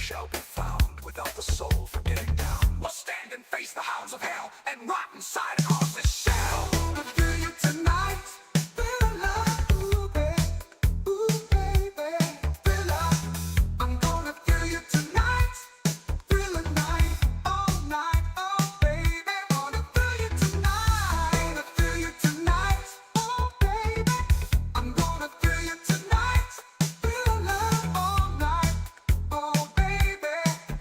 shall be found without the soul for getting down. Must stand and face the hounds of hell and rot inside across the shell. I'm gonna feel you tonight. Feel love, ooh baby, feel love. I'm gonna feel you tonight. Feel the night, all night, oh baby. Gonna feel you tonight. Gonna feel you tonight, oh baby. I'm gonna feel you tonight. Feel love all night, oh baby.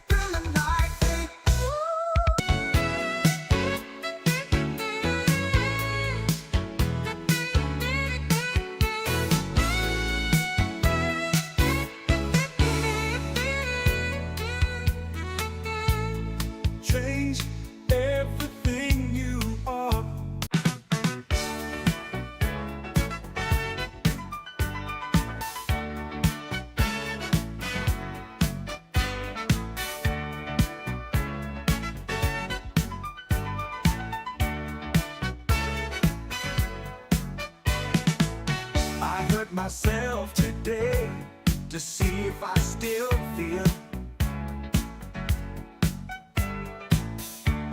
Feel the night, change everything you are. I hurt myself today to see if I still feel.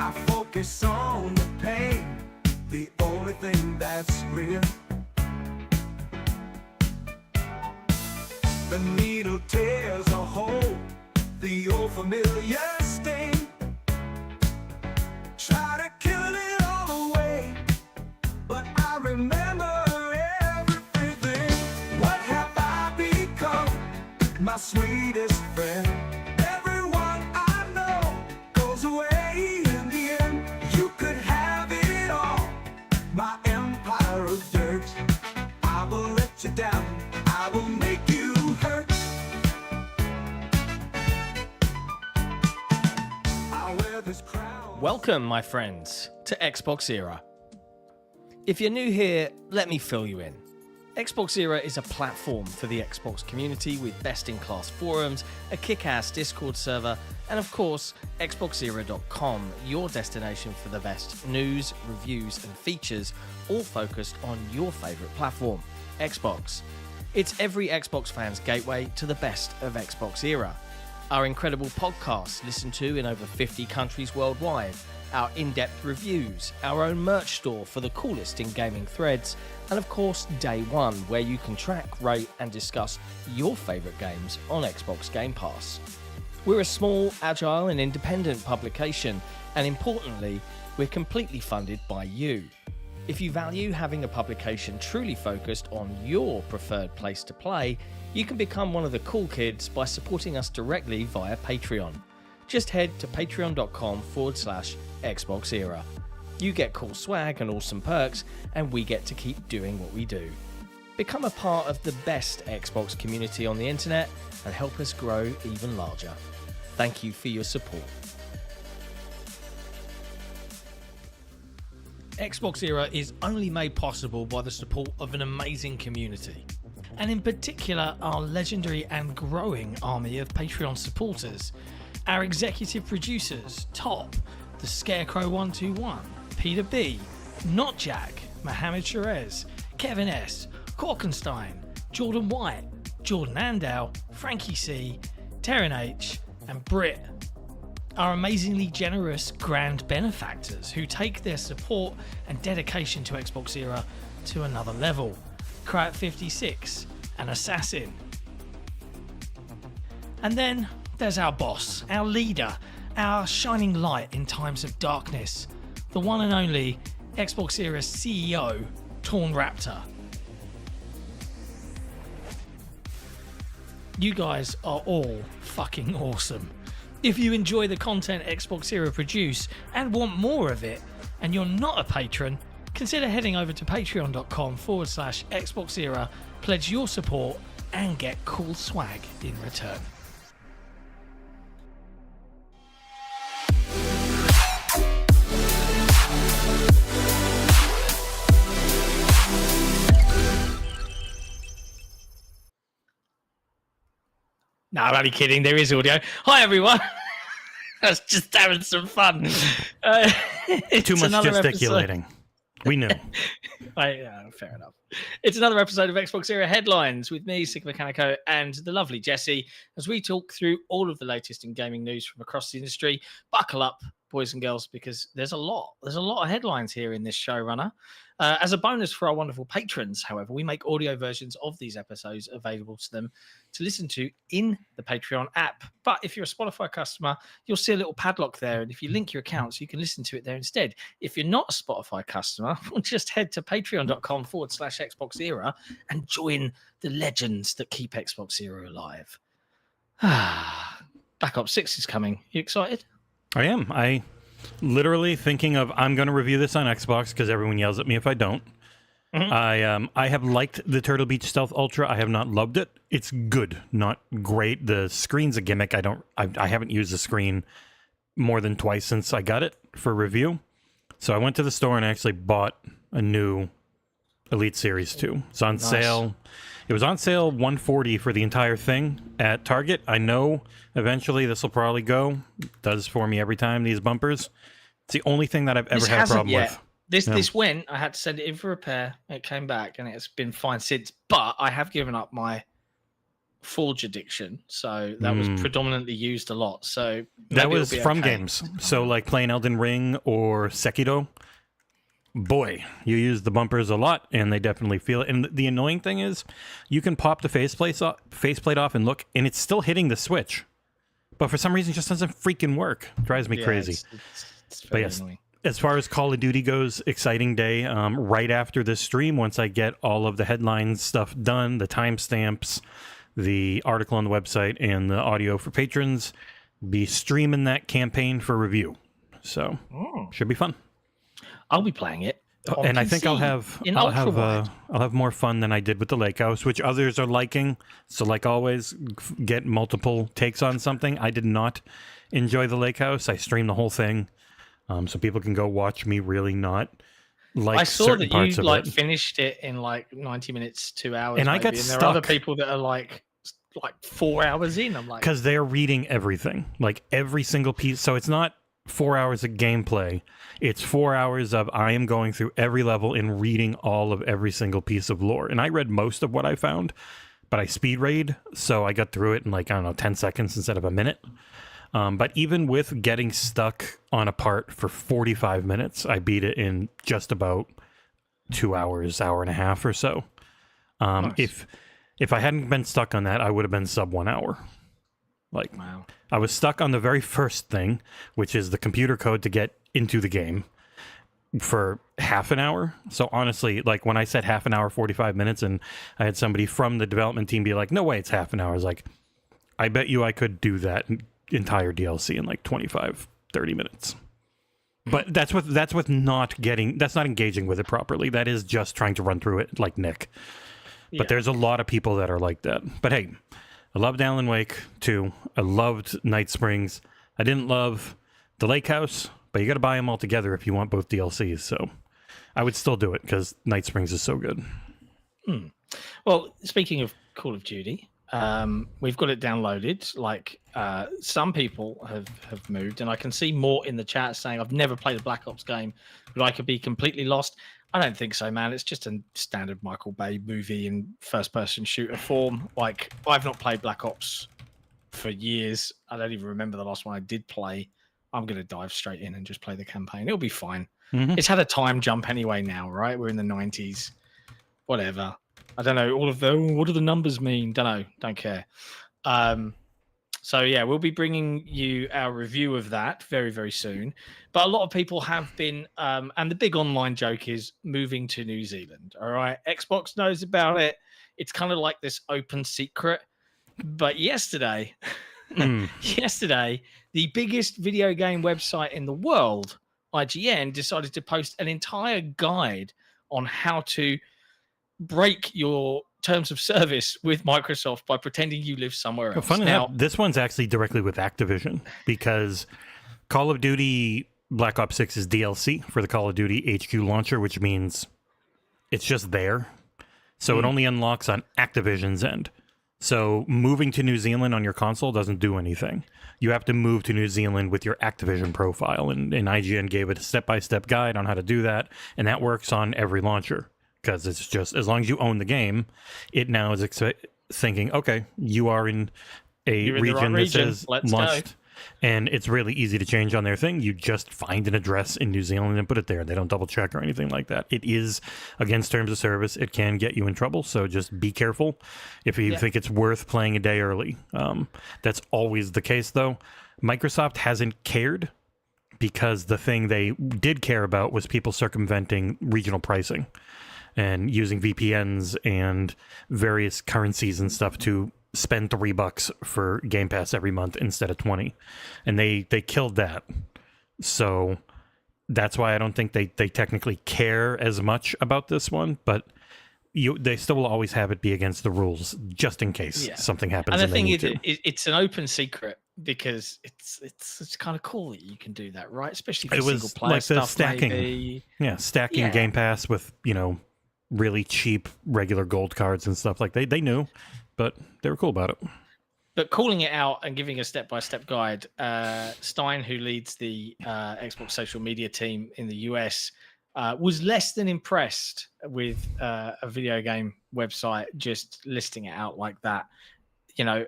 I focus on the pain, the only thing that's real. The needle tears a hole, the old familiar sting. Try to kill it all away, but I remember everything. What have I become? My sweetest friend. Everyone I know goes away in the end. You could have it all, my empire of dirt. I will let you down, I will make you hurt. I wear this crown. Welcome, my friends, to Xbox Era. If you're new here, let me fill you in. Xbox Era is a platform for the Xbox community with best-in-class forums, a kick-ass Discord server, and of course, XboxEra.com, your destination for the best news, reviews, and features, all focused on your favourite platform, Xbox. It's every Xbox fan's gateway to the best of Xbox Era. Our incredible podcasts listened to in over 50 countries worldwide, our in-depth reviews, our own merch store for the coolest in gaming threads, and of course Day One, where you can track, rate and discuss your favourite games on Xbox Game Pass. We're a small, agile and independent publication, and importantly, we're completely funded by you. If you value having a publication truly focused on your preferred place to play, you can become one of the cool kids by supporting us directly via Patreon. Just head to patreon.com/Xbox Era. You get cool swag and awesome perks, and we get to keep doing what we do. Become a part of the best Xbox community on the internet and help us grow even larger. Thank you for your support. Xbox Era is only made possible by the support of an amazing community, and in particular our legendary and growing army of Patreon supporters. Our executive producers, Top, The Scarecrow 121, Peter B, Not Jack, Mohammed Sherez, Kevin S, Korkenstein, Jordan White, Jordan Andau, Frankie C, Terran H, and Britt. Our amazingly generous grand benefactors who take their support and dedication to Xbox Era to another level. Krat56 and Assassin. And then there's our boss, our leader, our shining light in times of darkness, the one and only Xbox Era CEO, Torn Raptor. You guys are all fucking awesome. If you enjoy the content Xbox Era produce and want more of it, and you're not a patron, consider heading over to patreon.com/Xbox Era, pledge your support, and get cool swag in return. No, I'm only kidding. There is audio. Hi, everyone. I was just having some fun. Too much gesticulating. We knew. Fair enough. It's another episode of Xbox Era Headlines with me, Sig Mechanico, and the lovely Jesse, as we talk through all of the latest in gaming news from across the industry. Buckle up, boys and girls, because there's a lot of headlines here in this showrunner. As a bonus for our wonderful patrons, however, we make audio versions of these episodes available to them to listen to in the Patreon app. But if you're a Spotify customer, you'll see a little padlock there, and if you link your accounts, you can listen to it there instead. If you're not a Spotify customer, just head to patreon.com/Xbox Era and join the legends that keep Xbox Era alive. Black Ops 6 is coming. You excited? I am. I literally thinking of I'm going to review this on Xbox because everyone yells at me if I don't. I have liked the Turtle Beach Stealth Ultra. I have not loved it. It's good, not great. The screen's a gimmick. I haven't used the screen more than twice since I got it for review. So I went to the store and actually bought a new Elite Series 2. It's on sale. It was on sale $140 for the entire thing at Target. I know eventually this will probably go. It does for me every time, these bumpers. It's the only thing that I've ever had a problem with. This went, I had to send it in for repair. It came back and it's been fine since. But I have given up my Forge addiction. So that was predominantly used a lot. So that was from games. So like playing Elden Ring or Sekiro. Boy, you use the bumpers a lot, and they definitely feel it. And the annoying thing is, you can pop the faceplate off and look, and it's still hitting the Switch. But for some reason, it just doesn't freaking work. It drives me crazy. It's very annoying. As far as Call of Duty goes, exciting day. Right after this stream, once I get all of the headlines stuff done, the timestamps, the article on the website, and the audio for patrons, be streaming that campaign for review. So, should be fun. I'll be playing it. And I think I'll have more fun than I did with the Lake House, which others are liking. So like always, get multiple takes on something. I did not enjoy the Lake House. I streamed the whole thing, so people can go watch me really not like. I saw certain that parts you of like it. finished it in like 90 minutes, 2 hours, and I got and stuck. there are other people that are like 4 hours in. I'm like, because they're reading everything, like every single piece. So it's not 4 hours of gameplay. It's 4 hours of I am going through every level and reading all of every single piece of lore. And I read most of what I found, but I speed raid, so I got through it in 10 seconds instead of a minute. But even with getting stuck on a part for 45 minutes, I beat it in just about 2 hours, hour and a half or so. Nice. If I hadn't been stuck on that, I would have been sub 1 hour. Wow. I was stuck on the very first thing, which is the computer code to get into the game, for half an hour. So honestly, when I said half an hour, 45 minutes, and I had somebody from the development team be like, no way, it's half an hour. I was like, I bet you I could do that entire DLC in 25, 30 minutes. But that's not engaging with it properly. That is just trying to run through it like Nick. Yeah. But there's a lot of people that are like that. But hey, I loved Alan Wake 2. I loved Night Springs. I didn't love the Lake House, but you got to buy them all together if you want both DLCs. So I would still do it because Night Springs is so good. Well, speaking of Call of Duty, we've got it downloaded. Some people have moved, and I can see more in the chat saying, I've never played a Black Ops game, but I could be completely lost. I don't think so, man. It's just a standard Michael Bay movie in first-person shooter form. I've not played Black Ops for years. I don't even remember the last one I did play. I'm going to dive straight in and just play the campaign. It'll be fine. It's had a time jump anyway now, right? We're in the 90s. Whatever. I don't know. What do the numbers mean? Don't know. Don't care. So yeah, we'll be bringing you our review of that very, very soon. But a lot of people have been, and the big online joke is moving to New Zealand. All right, Xbox knows about it. It's kind of like this open secret. But yesterday, the biggest video game website in the world, IGN, decided to post an entire guide on how to break your terms of service with Microsoft by pretending you live somewhere else. Funny enough, this one's actually directly with Activision because Call of Duty Black Ops 6 is DLC for the Call of Duty HQ launcher, which means it's just there. So it only unlocks on Activision's end. So moving to New Zealand on your console doesn't do anything. You have to move to New Zealand with your Activision profile, and IGN gave it a step-by-step guide on how to do that, and that works on every launcher, because it's just, as long as you own the game, it now is thinking, okay, you are in a region that says launched, and it's really easy to change on their thing. You just find an address in New Zealand and put it there. They don't double check or anything like that. It is against terms of service. It can get you in trouble, so just be careful if you think it's worth playing a day early. That's always the case, though. Microsoft hasn't cared, because the thing they did care about was people circumventing regional pricing and using VPNs and various currencies and stuff to spend $3 for Game Pass every month instead of 20, and they killed that. So that's why I don't think they technically care as much about this one, but they still will always have it be against the rules, just in case something happens. And the thing is, it's an open secret, because it's kind of cool that you can do that, right? Especially for single player like stuff. Stacking, maybe. Stacking Game Pass with really cheap regular gold cards and stuff. Like they knew, but they were cool about it. But calling it out and giving a step-by-step guide, Stein, who leads the Xbox social media team in the US, was less than impressed with a video game website just listing it out like that.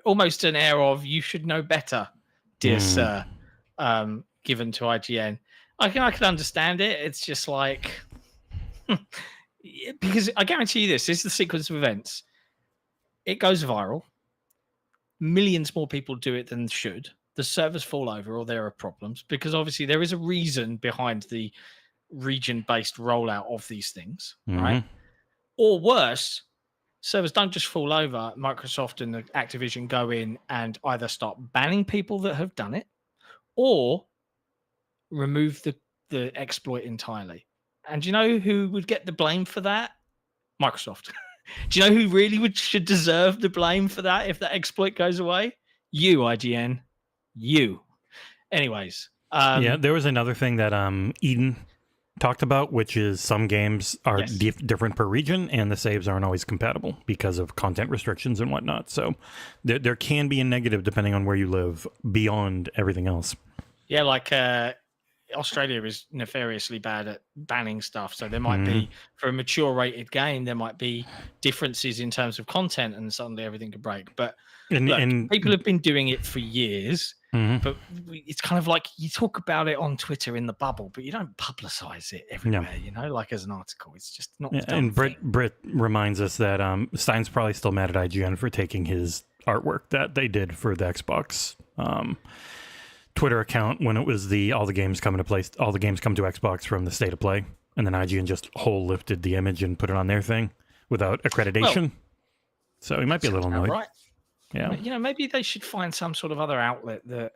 Almost an air of, you should know better, dear sir, given to IGN. I can understand it. It's just like... because I guarantee you this is the sequence of events. It goes viral. Millions more people do it than should. The servers fall over, or there are problems, because obviously there is a reason behind the region-based rollout of these things, right? Or worse, servers don't just fall over. Microsoft and Activision go in and either start banning people that have done it, or remove the exploit entirely. And do you know who would get the blame for that? Microsoft. Do you know who really should deserve the blame for that if that exploit goes away? You, IGN. You. Anyways. There was another thing that Eden talked about, which is some games are different per region, and the saves aren't always compatible because of content restrictions and whatnot. So there can be a negative depending on where you live beyond everything else. Yeah, like... Australia is nefariously bad at banning stuff, so there might be, for a mature rated game, there might be differences in terms of content, and suddenly everything could break. But people have been doing it for years, but it's kind of like you talk about it on Twitter in the bubble, but you don't publicize it everywhere, like as an article. It's just not. And Britt reminds us that Stein's probably still mad at IGN for taking his artwork that they did for the Xbox Twitter account when it was all the games come to Xbox from the State of Play, and then IGN just whole lifted the image and put it on their thing without accreditation. So he might be a little annoyed. Right. Yeah. Maybe they should find some sort of other outlet that,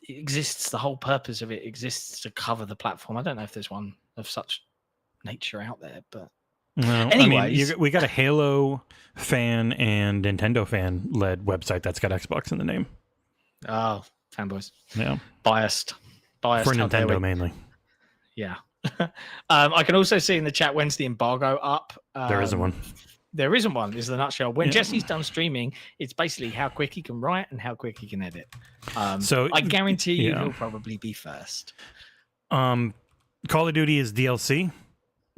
exists. The whole purpose of it exists to cover the platform. I don't know if there's one of such nature out there, but anyways, we got a Halo fan and Nintendo fan led website that's got Xbox in the name. Oh, fanboys. Yeah. Biased. For Nintendo mainly. Yeah. I can also see in the chat, when's the embargo up? There isn't one. There isn't one, is the nutshell. When Jesse's done streaming, it's basically how quick he can write and how quick he can edit. So I guarantee you he'll probably be first. Call of Duty is DLC.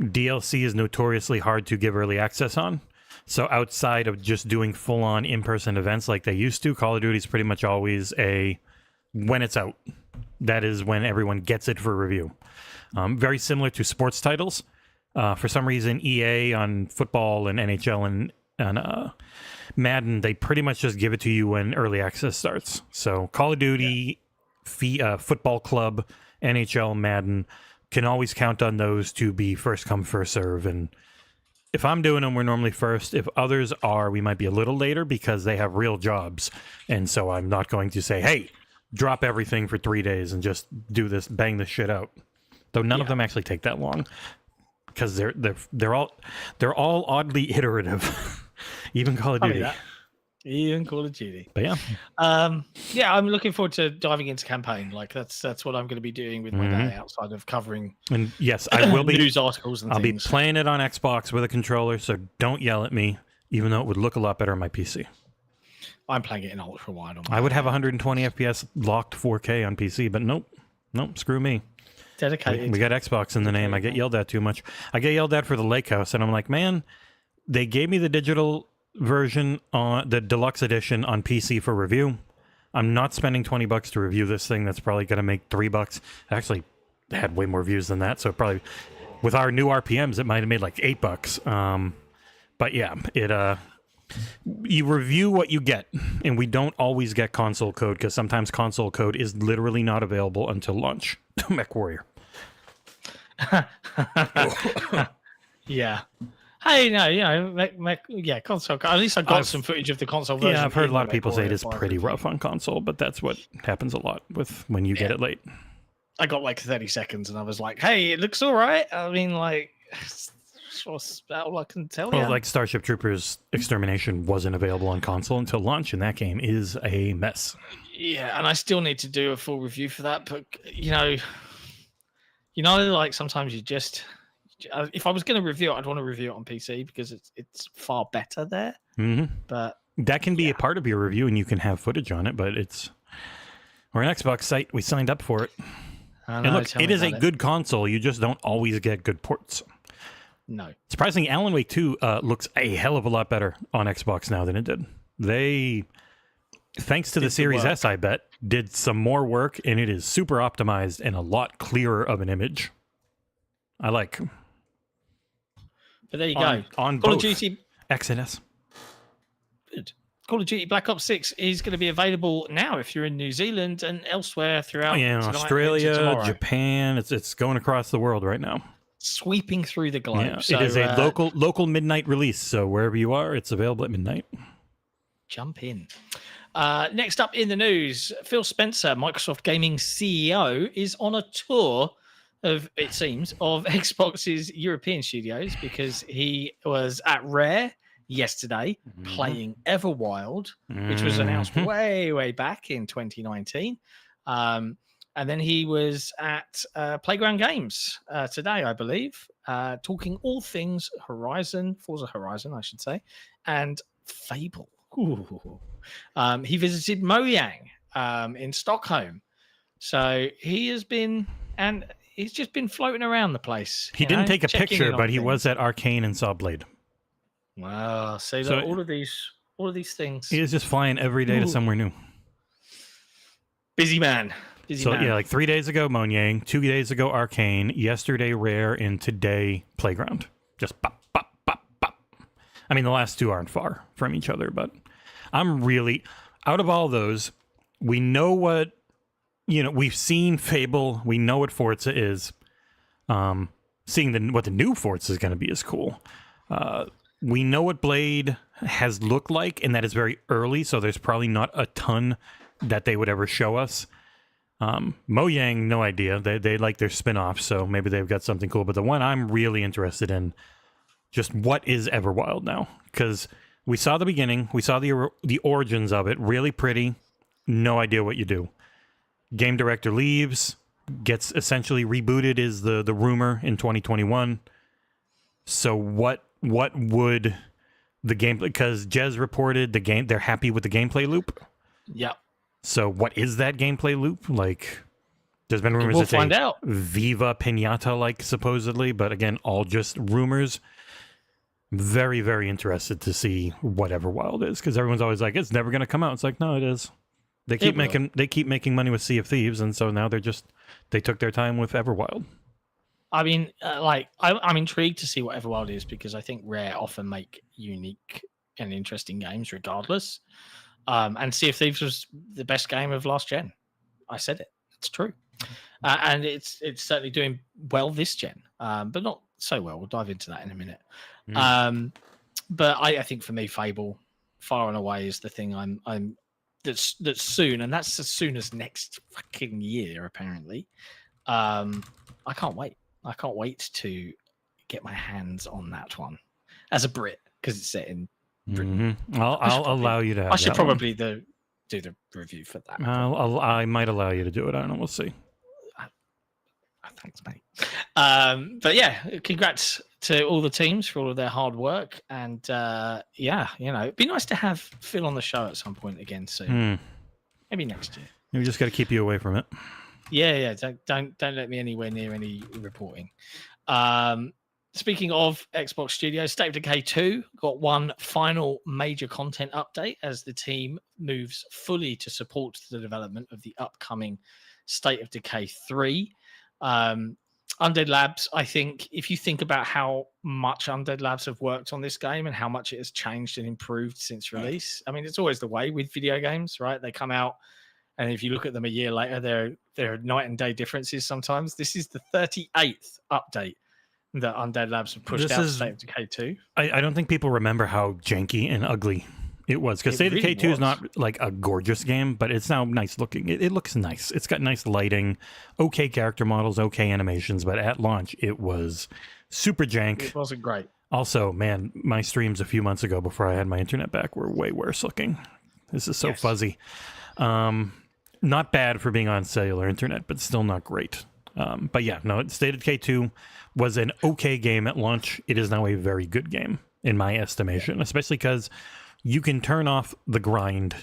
DLC is notoriously hard to give early access on. So outside of just doing full-on in-person events like they used to, Call of Duty is pretty much always when it's out. That is when everyone gets it for review. Very similar to sports titles. For some reason, EA on football and NHL and Madden, they pretty much just give it to you when early access starts. So Call of Duty, Football Club, NHL, Madden, can always count on those to be first come, first serve. And if I'm doing them, we're normally first. If others are, we might be a little later because they have real jobs. And so I'm not going to say, hey, drop everything for 3 days and just do this, bang this shit out. Though none of them actually take that long because they're all oddly iterative. Even Call of Duty. Even Call of Duty. But I'm looking forward to diving into campaign. Like that's what I'm going to be doing with my day outside of covering. And yes, I will be news articles and I'll things. be playing it on Xbox with a controller, so don't yell at me. even though it would look a lot better on my PC. I'm playing it in ultra wide. I would have 120 FPS locked 4K on PC, but nope, screw me. Dedicated. We got Xbox in the name. I get yelled at too much. I get yelled at for the Lake House, and I'm like, man, they gave me the digital version on the deluxe edition on PC for review. I'm not spending $20 to review this thing. That's probably going to make $3. Actually, they had way more views than that, so probably with our new RPMs, it might have made like $8. But yeah, it you review what you get, and we don't always get console code because sometimes console code is literally not available until launch. Mech Warrior. Yeah. Hey, no, console. At least I got some footage of the console version. Yeah, I've heard a lot of people say it is pretty rough on console, but that's what happens a lot with when you get it late. I got like 30 seconds, and I was like, "Hey, it looks all right." I mean, like, that's all I can tell you. Well, like Starship Troopers Extermination wasn't available on console until launch, and that game is a mess. Yeah, and I still need to do a full review for that. But like sometimes you just, if I was going to review it, I'd want to review it on PC because it's far better there. Mm-hmm. But that can be a part of your review, and you can have footage on it. But we're an Xbox site. We signed up for it. I know, and look, it is a good console. You just don't always get good ports. No. Surprisingly, Alan Wake 2 looks a hell of a lot better on Xbox now than it did. They, thanks to the Series S, I bet, did some more work, and it is super optimized and a lot clearer of an image. I like. But there you go. On Call both of Duty X and S. Good. Call of Duty Black Ops 6 is going to be available now if you're in New Zealand and elsewhere throughout. Oh, yeah, Australia, Japan. It's going across the world right now. Sweeping through the globe. Yeah, so, it is a local midnight release, so wherever you are, it's available at midnight. Jump in. Next up in the news, Phil Spencer, Microsoft Gaming CEO, is on a tour of Xbox's European studios because he was at Rare yesterday playing Everwild, which was announced way back in 2019. And then he was at Playground Games today, I believe, talking all things Forza Horizon, I should say, and Fable. He visited Mojang in Stockholm. So he has been, and he's just been floating around the place. He didn't take a picture, but he was at Arcane and saw Blade. Wow. So all of these things. He is just flying every day to somewhere new. Busy man. Yeah, like 3 days ago, Mojang, 2 days ago, Arcane, yesterday, Rare, and today, Playground. Just pop, pop, pop, pop. I mean, the last two aren't far from each other, but I'm really, out of all those, we know what, we've seen Fable, we know what Forza is. Seeing what the new Forza is going to be is cool. We know what Blade has looked like, and that is very early, so there's probably not a ton that they would ever show us. Mojang, no idea. They like their spin-off, so maybe they've got something cool. But the one I'm really interested in, just what is Everwild now? Because we saw the beginning, we saw the origins of it, really pretty, no idea what you do. Game director leaves, gets essentially rebooted is the rumor in 2021. So what would the game, because Jez reported they're happy with the gameplay loop. Yeah. So what is that gameplay loop? Like, there's been rumors we'll it's find out. Viva Pinata, like, supposedly, but again, all just rumors. Very, very interested to see what Everwild is, because everyone's always like, it's never going to come out. It's like, no, it is. They keep making money with Sea of Thieves, and so now they took their time with Everwild. I mean, I'm intrigued to see what Everwild is, because I think Rare often make unique and interesting games regardless. And Sea of Thieves was the best game of last gen. I said it. It's true. And it's certainly doing well this gen, but not so well. We'll dive into that in a minute. But I think for me, Fable, far and away, is the thing that's soon, and that's as soon as next fucking year, apparently. I can't wait. I can't wait to get my hands on that one as a Brit, because it's set in Britain. I'll allow you to have I should that probably do the review for that. I might allow you to do it. I don't know. We'll see. Thanks, mate. But yeah, congrats to all the teams for all of their hard work. And yeah, it'd be nice to have Phil on the show at some point again soon. Maybe next year. We just got to keep you away from it. Yeah. Don't let me anywhere near any reporting. Speaking of Xbox Studios, State of Decay 2 got one final major content update as the team moves fully to support the development of the upcoming State of Decay 3. Undead Labs, I think, if you think about how much Undead Labs have worked on this game and how much it has changed and improved since release, I mean, it's always the way with video games, right? They come out, and if you look at them a year later, there are night and day differences sometimes. This is the 38th update that Undead Labs have pushed out State of Decay 2. I don't think people remember how janky and ugly it was, because State of Decay 2 is not like a gorgeous game, but it's now nice looking. It looks nice. It's got nice lighting, okay character models, okay animations, but at launch it was super jank. It wasn't great. Also, man, my streams a few months ago before I had my internet back were way worse looking. This is so fuzzy. Not bad for being on cellular internet, but still not great. But yeah, no, State of Decay 2 was an okay game at launch. It is now a very good game, in my estimation, especially because you can turn off the grind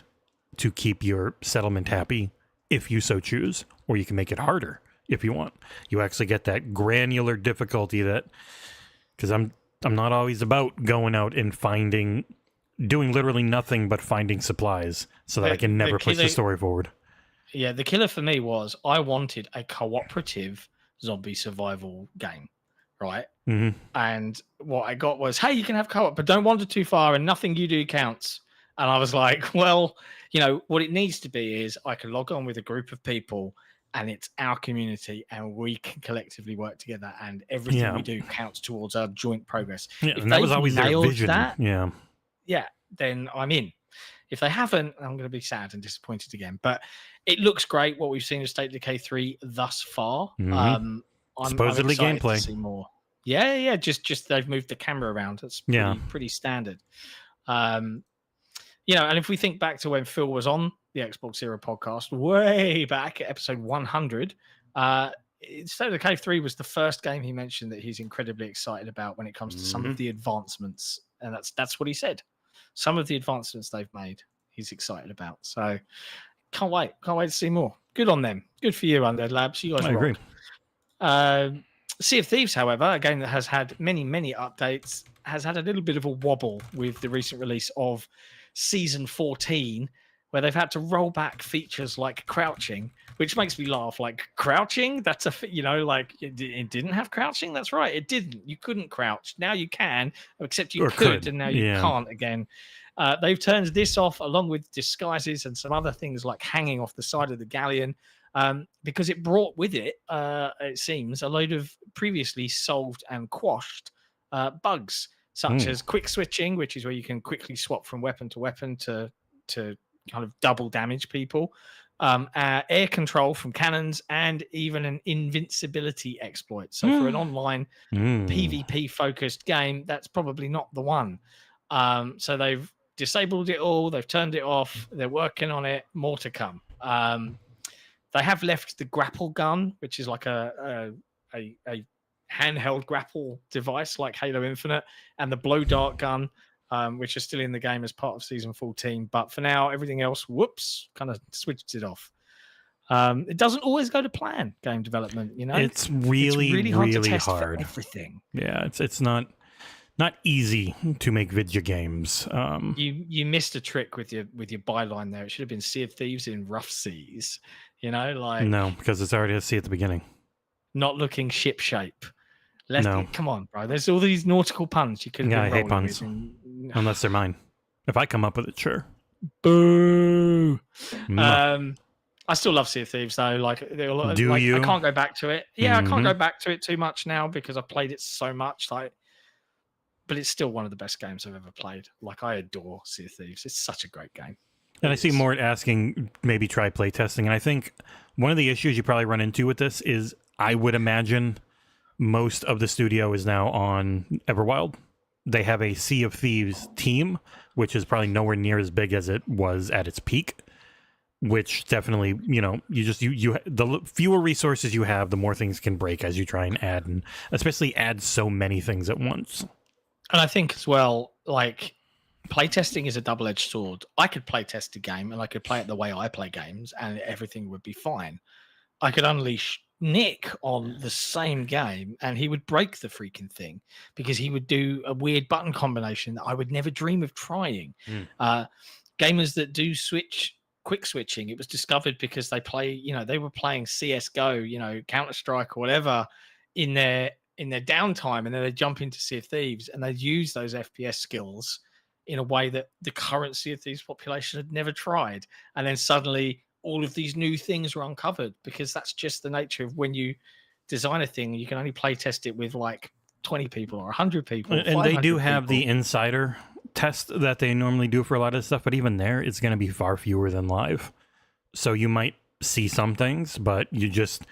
to keep your settlement happy if you so choose, or you can make it harder if you want. You actually get that granular difficulty that, because I'm not always about going out and doing literally nothing but finding supplies so that I can never push the story forward. Yeah, the killer for me was I wanted a cooperative zombie survival game, right? Mm-hmm. And what I got was, hey, you can have co-op, but don't wander too far and nothing you do counts. And I was like, well, what it needs to be is I can log on with a group of people and it's our community and we can collectively work together and everything we do counts towards our joint progress. Yeah, if and that was always their vision. Yeah, then I'm in. If they haven't, I'm going to be sad and disappointed again. But it looks great what we've seen of State of Decay 3 thus far. Mm-hmm. Supposedly I'm gameplay. to see more. Yeah. Just they've moved the camera around. That's pretty standard. And if we think back to when Phil was on the Xbox Era podcast way back at episode 100, State of Decay 3 was the first game he mentioned that he's incredibly excited about when it comes to some of the advancements, and that's what he said. Some of the advancements they've made, he's excited about. So can't wait to see more. Good on them. Good for you, Undead Labs. You guys rock. I agree. Sea of Thieves, however, a game that has had many, many updates, has had a little bit of a wobble with the recent release of Season 14, where they've had to roll back features like crouching, which makes me laugh. Like, crouching? That's it didn't have crouching? That's right, it didn't. You couldn't crouch. Now you can, except you could, and now you can't again. They've turned this off, along with disguises and some other things like hanging off the side of the galleon, because it brought with it, it seems, a load of previously solved and quashed bugs, such as quick switching, which is where you can quickly swap from weapon to weapon to kind of double damage people, air control from cannons, and even an invincibility exploit. So for an online PvP focused game, that's probably not the one. So they've disabled it all, they've turned it off, they're working on it, more to come. They have left the grapple gun, which is like a handheld grapple device like Halo Infinite, and the blow dart gun, which are still in the game as part of Season 14. But for now, everything else, kind of switched it off. It doesn't always go to plan, game development, It's really hard to really test hard. for everything. Yeah, it's not easy to make video games. You missed a trick with your byline there. It should have been Sea of Thieves in rough seas. No, because it's already a sea at the beginning. Not looking ship shape. Come on, bro. There's all these nautical puns you could. Yeah, I hate puns. Unless they're mine. If I come up with it, sure. Boo. I still love Sea of Thieves though. Do you? I can't go back to it. Yeah, I can't go back to it too much now because I played it so much. But it's still one of the best games I've ever played. I adore Sea of Thieves. It's such a great game. And I see Mort asking maybe try play testing. And I think one of the issues you probably run into with this is I would imagine most of the studio is now on Everwild. They have a Sea of Thieves team, which is probably nowhere near as big as it was at its peak. which definitely, the fewer resources you have, the more things can break as you try and add, and especially add so many things at once. And I think as well, like, playtesting is a double-edged sword. I could playtest a game and I could play it the way I play games and everything would be fine. I could unleash Nick on the same game and he would break the freaking thing because he would do a weird button combination that I would never dream of trying. Gamers that do quick switching, it was discovered because they play, they were playing CSGO, Counter-Strike or whatever in their downtime, and then they jump into Sea of Thieves and they use those FPS skills in a way that the current Sea of Thieves population had never tried. And then suddenly all of these new things were uncovered, because that's just the nature of when you design a thing, you can only play test it with like 20 people or 100 people. And they do have the insider test that they normally do for a lot of stuff, but even there, it's going to be far fewer than live. So you might see some things, but you just...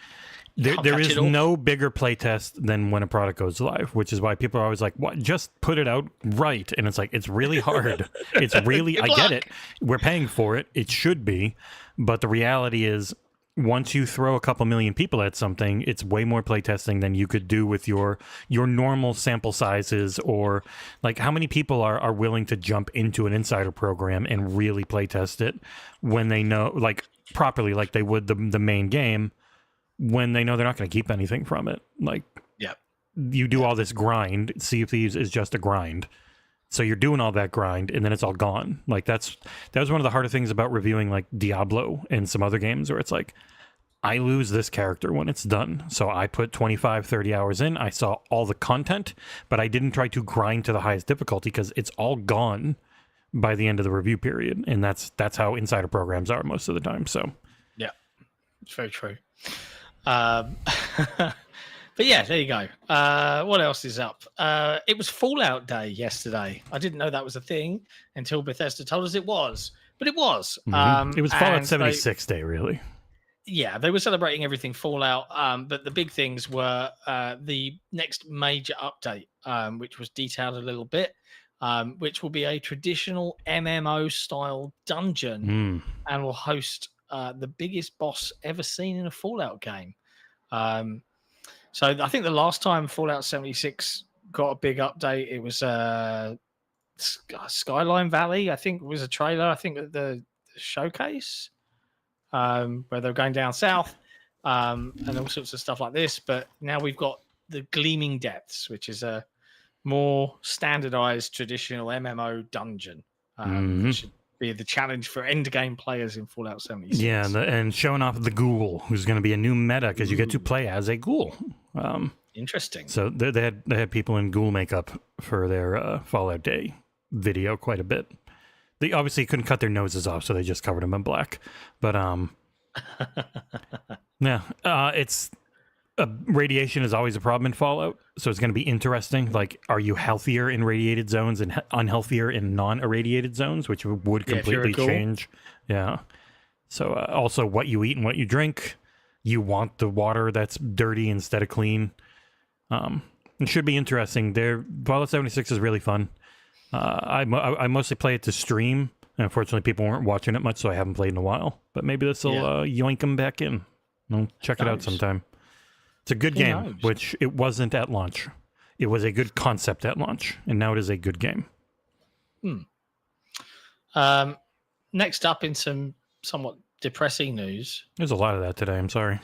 There is no bigger playtest than when a product goes live, which is why people are always like, "What? Just put it out right." And it's like, it's really hard. It's really, I get it. We're paying for it. It should be. But the reality is, once you throw a couple million people at something, it's way more playtesting than you could do with your normal sample sizes, or like how many people are willing to jump into an insider program and really playtest it when they know, like, properly, like they would the main game, when they know they're not going to keep anything from it. Like, you do all this grind. Sea of Thieves is just a grind. So you're doing all that grind, and then it's all gone. Like, that was one of the harder things about reviewing, like, Diablo and some other games, where it's like, I lose this character when it's done. So I put 25, 30 hours in. I saw all the content, but I didn't try to grind to the highest difficulty because it's all gone by the end of the review period. And that's how insider programs are most of the time. So, yeah, it's very true. But yeah, there you go. What else is up? It was Fallout Day yesterday. I didn't know that was a thing until Bethesda told us it was, but it was. It was Fallout 76 Day, really. Yeah, they were celebrating everything Fallout, but the big things were the next major update, which was detailed a little bit, which will be a traditional MMO style dungeon and will host the biggest boss ever seen in a Fallout game. So I think the last time Fallout 76 got a big update, it was Skyline Valley, I think, was a trailer. I think at the showcase where they're going down south and all sorts of stuff like this. But now we've got the Gleaming Depths, which is a more standardized traditional MMO dungeon. Which should be the challenge for endgame players in Fallout 76. Yeah, and showing off the ghoul, who's going to be a new meta because you get to play as a ghoul. Interesting. So they had people in ghoul makeup for their Fallout Day video quite a bit. They obviously couldn't cut their noses off, so they just covered them in black. But yeah, it's radiation is always a problem in Fallout, so it's going to be interesting. Like, are you healthier in radiated zones and unhealthier in non-irradiated zones, which would completely change? Yeah. So also what you eat and what you drink. You want the water that's dirty instead of clean. It should be interesting. Fallout 76 is really fun. I mostly play it to stream. And unfortunately, people weren't watching it much, so I haven't played in a while. But maybe this will yoink them back in. I'll check it out sometime. It's a good game, which it wasn't at launch. It was a good concept at launch, and now it is a good game. Next up, in some somewhat depressing news. There's a lot of that today, I'm sorry.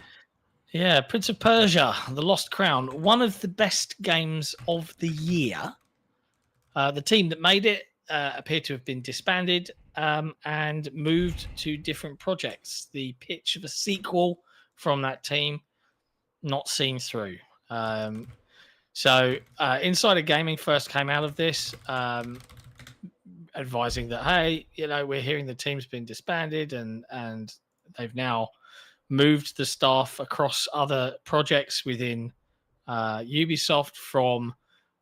Yeah, Prince of Persia, The Lost Crown, one of the best games of the year. The team that made it appear to have been disbanded and moved to different projects. The pitch of a sequel from that team not seen through. So Insider Gaming first came out of this advising that, hey, we're hearing the team's been disbanded and they've now moved the staff across other projects within Ubisoft from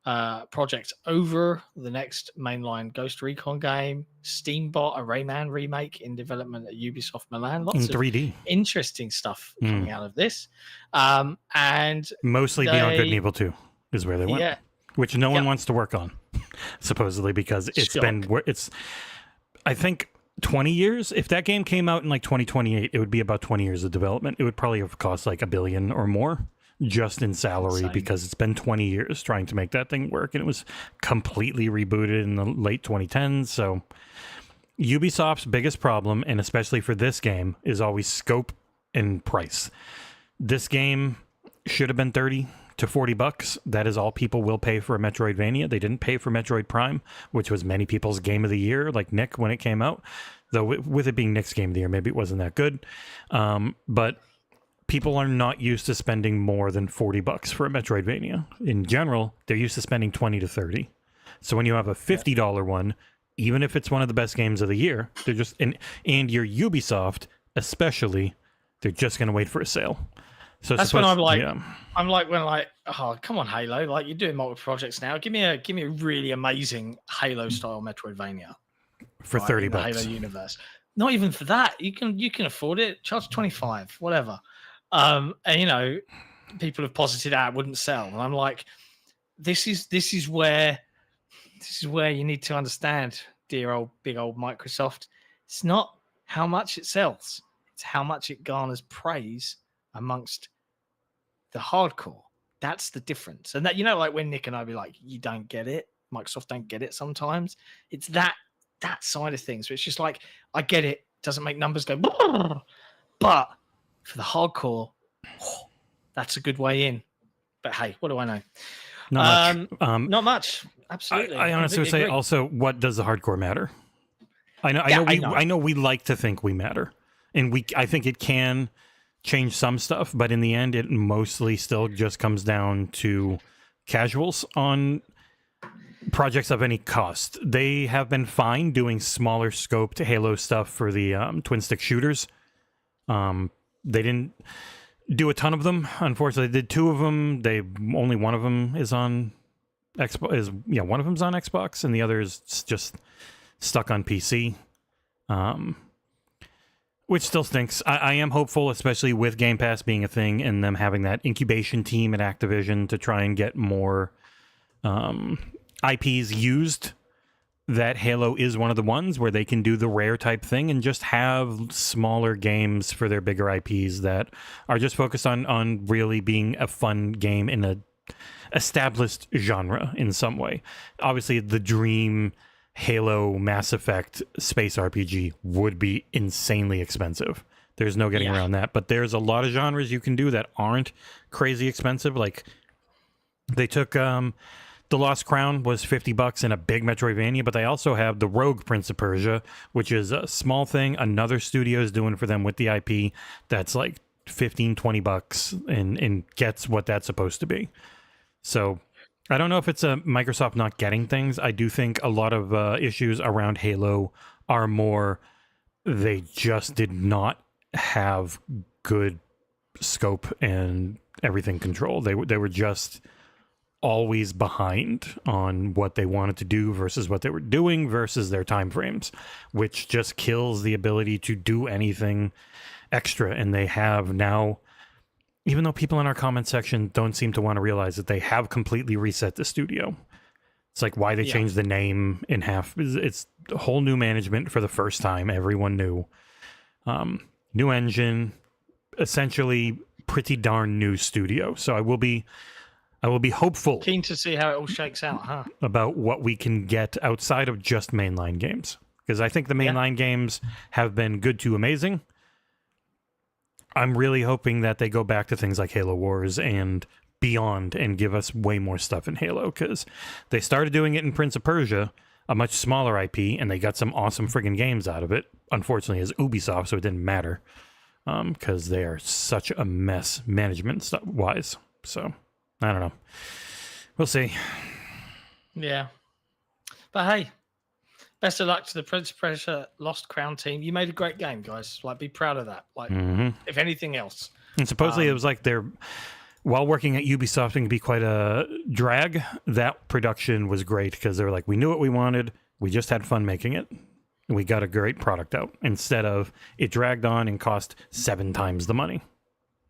Project Over, the next mainline Ghost Recon game, Steambot, a Rayman remake in development at Ubisoft Milan. Lots in 3D. Of interesting stuff coming out of this. And mostly Beyond Good and Evil 2 is where they went. Yeah. Which no one wants to work on, supposedly, because it's I think 20 years. If that game came out in like 2028, it would be about 20 years of development. It would probably have cost like $1 billion or more just in salary Insane. because it's been 20 years trying to make that thing work, and it was completely rebooted in the late 2010s. So Ubisoft's biggest problem, and especially for this game, is always scope and price. This game should have been 30 to 40 bucks. That is all people will pay for a Metroidvania. They didn't pay for Metroid Prime, which was many people's game of the year, like Nick when it came out. Though with it being Nick's game of the year, maybe it wasn't that good. But people are not used to spending more than 40 bucks for a Metroidvania. In general, they're used to spending 20 to 30. So when you have a $50 one, even if it's one of the best games of the year, they're just and your Ubisoft especially, they're just going to wait for a sale. So that's when I'm like, oh, come on, Halo! Like, you're doing multiple projects now. Give me a really amazing Halo style Metroidvania for 30 bucks. The Halo universe. Not even for that. You can afford it. Charge 25, whatever. And you know, people have posited out it wouldn't sell, and I'm like, this is where you need to understand, dear old big old Microsoft. It's not how much it sells; it's how much it garners praise amongst the hardcore. That's the difference. And that, you know, like when Nick and I be like, you don't get it, Microsoft don't get it sometimes. It's that side of things. So it's just like, I get it, doesn't make numbers go, but for the hardcore, that's a good way in. But hey, what do I know? Not much. Absolutely. I honestly would say agree. Also, what does the hardcore matter? I know we like to think we matter, and I think it can change some stuff, but in the end, it mostly still just comes down to casuals on projects of any cost. They have been fine doing smaller scoped Halo stuff for the twin stick shooters. They didn't do a ton of them. Unfortunately, they did 2 of them. Only one of them is on Xbox. One of them's on Xbox, and the other is just stuck on PC. Which still stinks. I am hopeful, especially with Game Pass being a thing and them having that incubation team at Activision to try and get more IPs used, that Halo is one of the ones where they can do the Rare type thing and just have smaller games for their bigger IPs that are just focused on really being a fun game in a established genre in some way. Obviously, the dream Halo Mass Effect space RPG would be insanely expensive. There's no getting around that. But there's a lot of genres you can do that aren't crazy expensive. Like, they took The Lost Crown was $50 in a big Metroidvania, but they also have the Rogue Prince of Persia, which is a small thing another studio is doing for them with the IP that's like $15-20 and gets what that's supposed to be. So I don't know if it's a Microsoft not getting things. I do think a lot of issues around Halo are more they just did not have good scope and everything control. They were just always behind on what they wanted to do versus what they were doing versus their time frames, which just kills the ability to do anything extra. And they have now, even though people in our comment section don't seem to want to realize that they have completely reset the studio. It's like why they changed the name in half. It's a whole new management for the first time. Everyone knew. New engine, essentially pretty darn new studio. So I will be hopeful. Keen to see how it all shakes out, huh? About what we can get outside of just mainline games. Because I think the mainline games have been good to amazing. I'm really hoping that they go back to things like Halo Wars and beyond and give us way more stuff in Halo, because they started doing it in Prince of Persia, a much smaller IP, and they got some awesome friggin' games out of it. Unfortunately, as Ubisoft, so it didn't matter, because they are such a mess management-wise. So, I don't know. We'll see. Yeah. But hey, best of luck to the Prince of Persia Lost Crown team. You made a great game, guys. Like, be proud of that. Like, if anything else. And supposedly it was like while working at Ubisoft, it can be quite a drag. That production was great because they were like, we knew what we wanted. We just had fun making it. And we got a great product out instead of it dragged on and cost 7 times the money.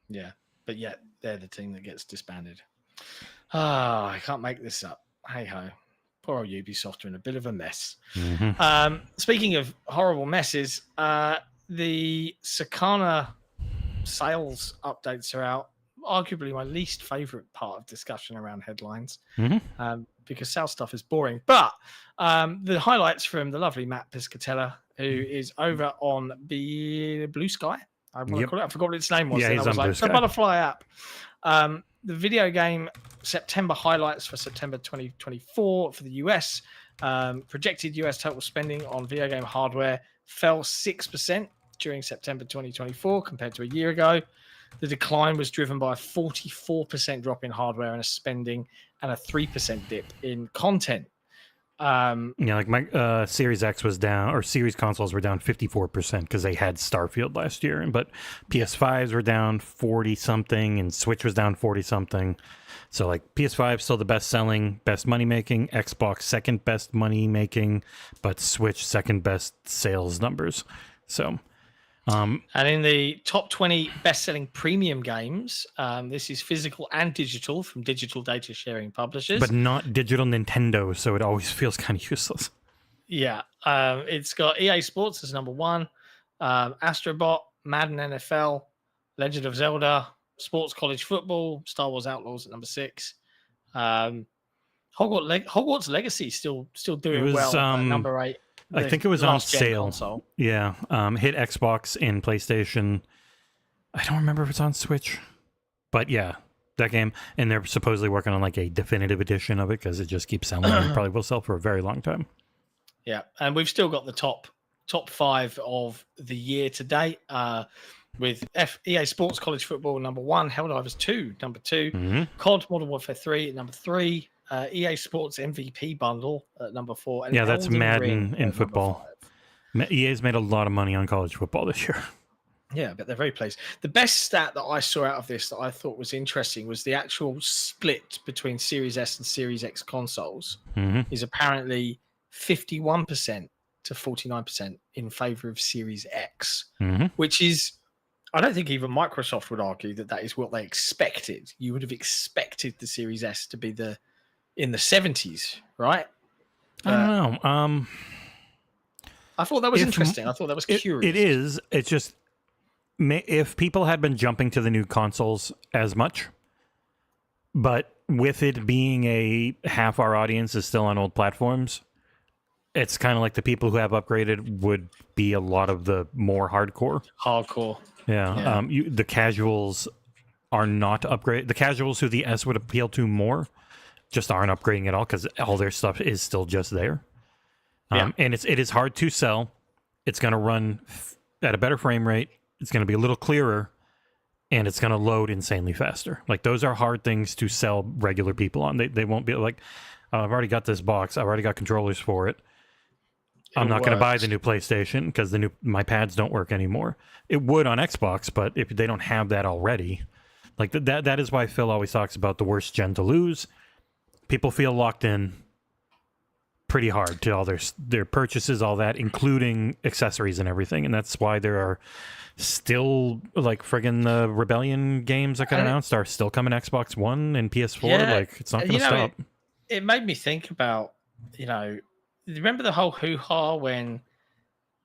Yeah. But yet they're the team that gets disbanded. I can't make this up. Hey ho. Poor old Ubisoft are in a bit of a mess. Mm-hmm. Speaking of horrible messes, the Sakana sales updates are out. Arguably my least favorite part of discussion around headlines, because sales stuff is boring. But the highlights from the lovely Matt Piscatella, who is over on the Blue Sky. I want to call it. I forgot what its name was. Yeah, Then he's I was on Blue like, the Sky. Butterfly app. The video game September highlights for September 2024 for the US. Projected US total spending on video game hardware fell 6% during September 2024 compared to a year ago. The decline was driven by a 44% drop in hardware and a spending and a 3% dip in content. Like my Series X was down, or Series consoles were down 54% because they had Starfield last year. But PS5s were down 40 something, and Switch was down 40 something. So like PS5 still the best selling, best money making, Xbox second best money making, but Switch second best sales numbers. So. And in the top 20 best-selling premium games, this is physical and digital from digital data sharing publishers. But not digital Nintendo, so it always feels kind of useless. Yeah. It's got EA Sports as number 1, Astrobot, Madden NFL, Legend of Zelda, Sports College Football, Star Wars Outlaws at number 6. Hogwarts Legacy still doing well at number 8. I think it was on sale. Console. Yeah. Hit Xbox and PlayStation. I don't remember if it's on Switch. But yeah, that game. And they're supposedly working on like a definitive edition of it because it just keeps selling and probably will sell for a very long time. Yeah. And we've still got the top 5 of the year to date, with EA Sports College Football number 1, Helldivers 2 number 2, COD Modern Warfare 3 number 3, EA Sports MVP bundle at number 4. And that's Elden Madden Ring in at football. number 5. EA's made a lot of money on college football this year. Yeah, but they're very pleased. The best stat that I saw out of this that I thought was interesting was the actual split between Series S and Series X consoles is apparently 51% to 49% in favor of Series X, which is, I don't think even Microsoft would argue that is what they expected. You would have expected the Series S to be in the 70s, right? I don't know. I thought that was interesting. I thought that was curious. It is. It's just, if people had been jumping to the new consoles as much, but with it being half our audience is still on old platforms, it's kind of like the people who have upgraded would be a lot of the more hardcore. Yeah. The casuals are not upgraded. The casuals who the S would appeal to more just aren't upgrading at all because all their stuff is still just there. And it is hard to sell. It's going to run at a better frame rate. It's going to be a little clearer, and it's going to load insanely faster. Like, those are hard things to sell regular people on. They won't be like, oh, I've already got this box. I've already got controllers for it. I'm not going to buy the new PlayStation because my pads don't work anymore. It would on Xbox, but if they don't have that already, like that is why Phil always talks about the worst gen to lose. People feel locked in pretty hard to all their purchases, all that, including accessories and everything, and that's why there are still like friggin' the Rebellion games that got announced are still coming Xbox One and PS4. Like, it's not going to stop. It made me think about, remember the whole hoo-ha when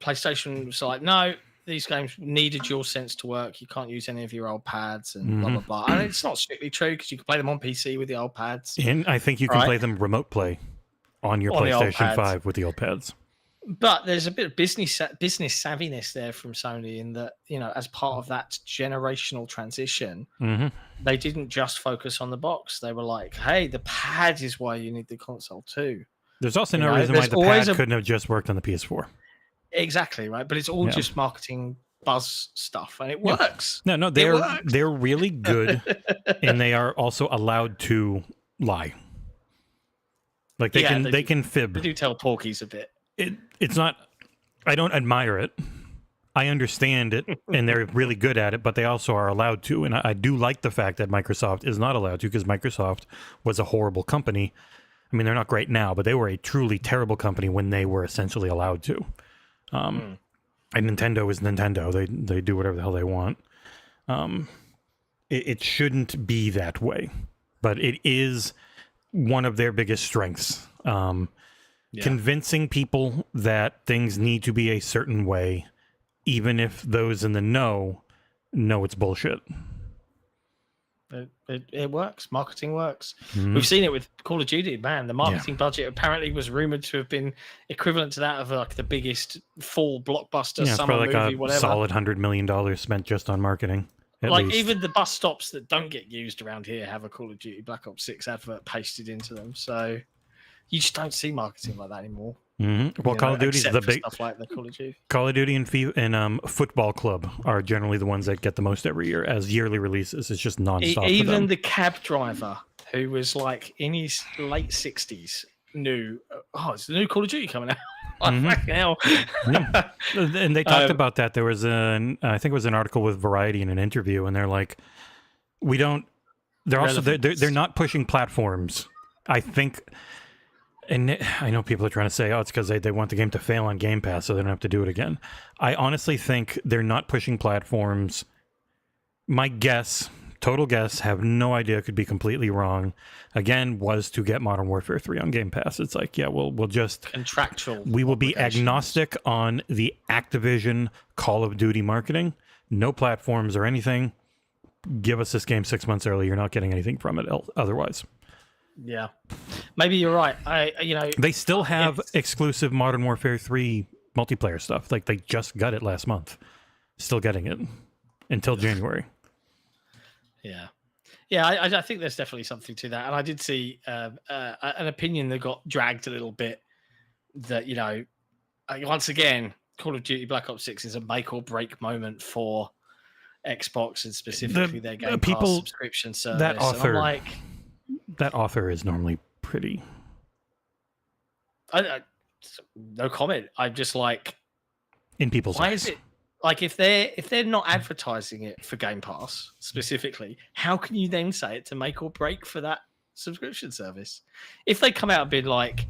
PlayStation was like, no, these games need a DualSense to work. You can't use any of your old pads and blah, blah, blah. And it's not strictly true because you can play them on PC with the old pads. And I think you can play them remote play on your PlayStation 5 with the old pads. But there's a bit of business savviness there from Sony in that, as part of that generational transition, they didn't just focus on the box. They were like, hey, the pad is why you need the console too. There's also no reason why the pad couldn't have just worked on the PS4. Exactly, right? But it's all just marketing buzz stuff, and it works. No, they're really good, and they are also allowed to lie. Like they can fib. They do tell porkies a bit. It's not. I don't admire it. I understand it, and they're really good at it, but they also are allowed to. And I do like the fact that Microsoft is not allowed to, because Microsoft was a horrible company. I mean, they're not great now, but they were a truly terrible company when they were essentially allowed to. And Nintendo is Nintendo. They do whatever the hell they want. It shouldn't be that way, but it is one of their biggest strengths Convincing people that things need to be a certain way, even if those in the know it's bullshit. It works. Marketing works. We've seen it with Call of Duty. Man, the marketing budget apparently was rumored to have been equivalent to that of like the biggest fall blockbuster summer probably movie, like a whatever. solid $100 million spent just on marketing. Like least. even the bus stops that don't get used around here have a Call of Duty Black Ops 6 advert pasted into them. So you just don't see marketing like that anymore. Well, Call of Duty's the big stuff like the Call of Duty. Call of Duty and Football Club are generally the ones that get the most every year as yearly releases. It's just nonstop. Even the cab driver who was like in his late 60s knew, it's the new Call of Duty coming out. Fucking hell. And they talked about that. There was I think it was an article with Variety in an interview, and they're like, they're not pushing platforms. I think. And I know people are trying to say, it's because they want the game to fail on Game Pass so they don't have to do it again. I honestly think they're not pushing platforms. My guess, total guess, have no idea, could be completely wrong, again, was to get Modern Warfare 3 on Game Pass. It's like, we'll just... Contractual. We will be agnostic on the Activision Call of Duty marketing. No platforms or anything. Give us this game 6 months early. You're not getting anything from it otherwise. Yeah, maybe you're right. They still have exclusive Modern Warfare 3 multiplayer stuff. Like they just got it last month. Still getting it until January. Yeah. I think there's definitely something to that. And I did see an opinion that got dragged a little bit. That once again, Call of Duty Black Ops 6 is a make or break moment for Xbox and specifically their Game Pass subscription service. That author is normally pretty. No comment. I'm just like, in people's why eyes. is it like if they're not advertising it for Game Pass specifically, how can you then say it to make or break for that subscription service? If they come out and be like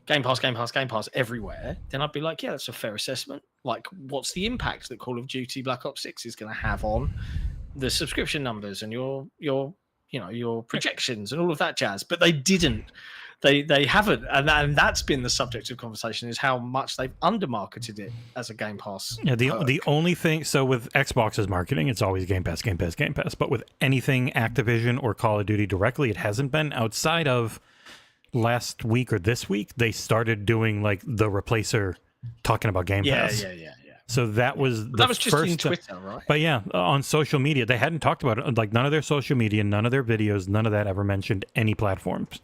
Game Pass everywhere, then I'd be like, yeah, that's a fair assessment. Like, what's the impact that Call of Duty Black Ops 6 is going to have on the subscription numbers and your projections and all of that jazz? But they didn't. They haven't, and that's been the subject of conversation, is how much they've undermarketed it as a Game Pass. Yeah, the only thing, so with Xbox's marketing, it's always Game Pass. But with anything Activision or Call of Duty directly, it hasn't been. Outside of last week or this week, they started doing like the replacer talking about Game Pass. Yeah. So that was just first in Twitter, right? But yeah, on social media, they hadn't talked about it. Like none of their social media, none of their videos, none of that ever mentioned any platforms.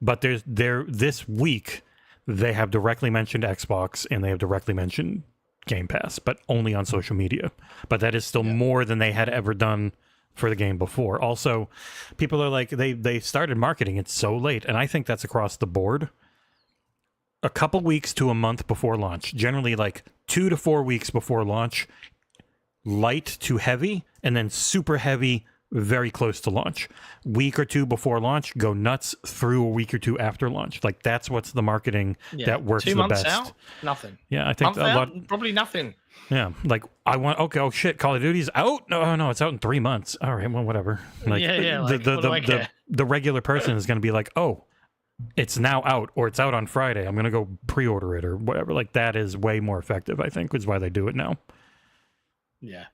But this week, they have directly mentioned Xbox and they have directly mentioned Game Pass, but only on social media. But that is still more than they had ever done for the game before. Also, people are like, they started marketing it so late, and I think that's across the board. A couple weeks to a month before launch, generally like 2 to 4 weeks before launch, light to heavy, and then super heavy very close to launch. Week or two before launch, go nuts through a week or two after launch. Like that's what's the marketing that works 2 the months best. Out, nothing. Yeah, I think probably nothing. Yeah, like oh shit, Call of Duty's out? No, it's out in 3 months. All right, well, whatever. Like, the regular person is going to be like, oh, it's now out, or it's out on Friday. I'm going to go pre-order it or whatever. Like that is way more effective, I think, is why they do it now. Yeah,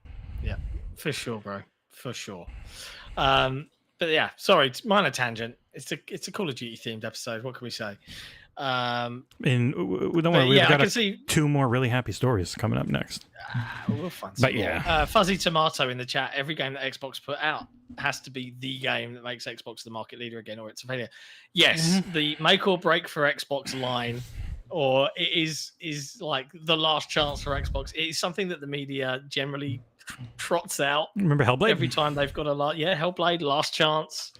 for sure, bro. For sure. But yeah, sorry, minor tangent. It's a Call of Duty themed episode. What can we say? And don't worry, we've got 2 more really happy stories coming up next. We'll find some. But yeah, Fuzzy Tomato in the chat. Every game that Xbox put out has to be the game that makes Xbox the market leader again, or it's a failure. Yes, the make or break for Xbox line, or it is like the last chance for Xbox. It is something that the media generally trots out. Remember Hellblade? Every time they've got Hellblade, last chance.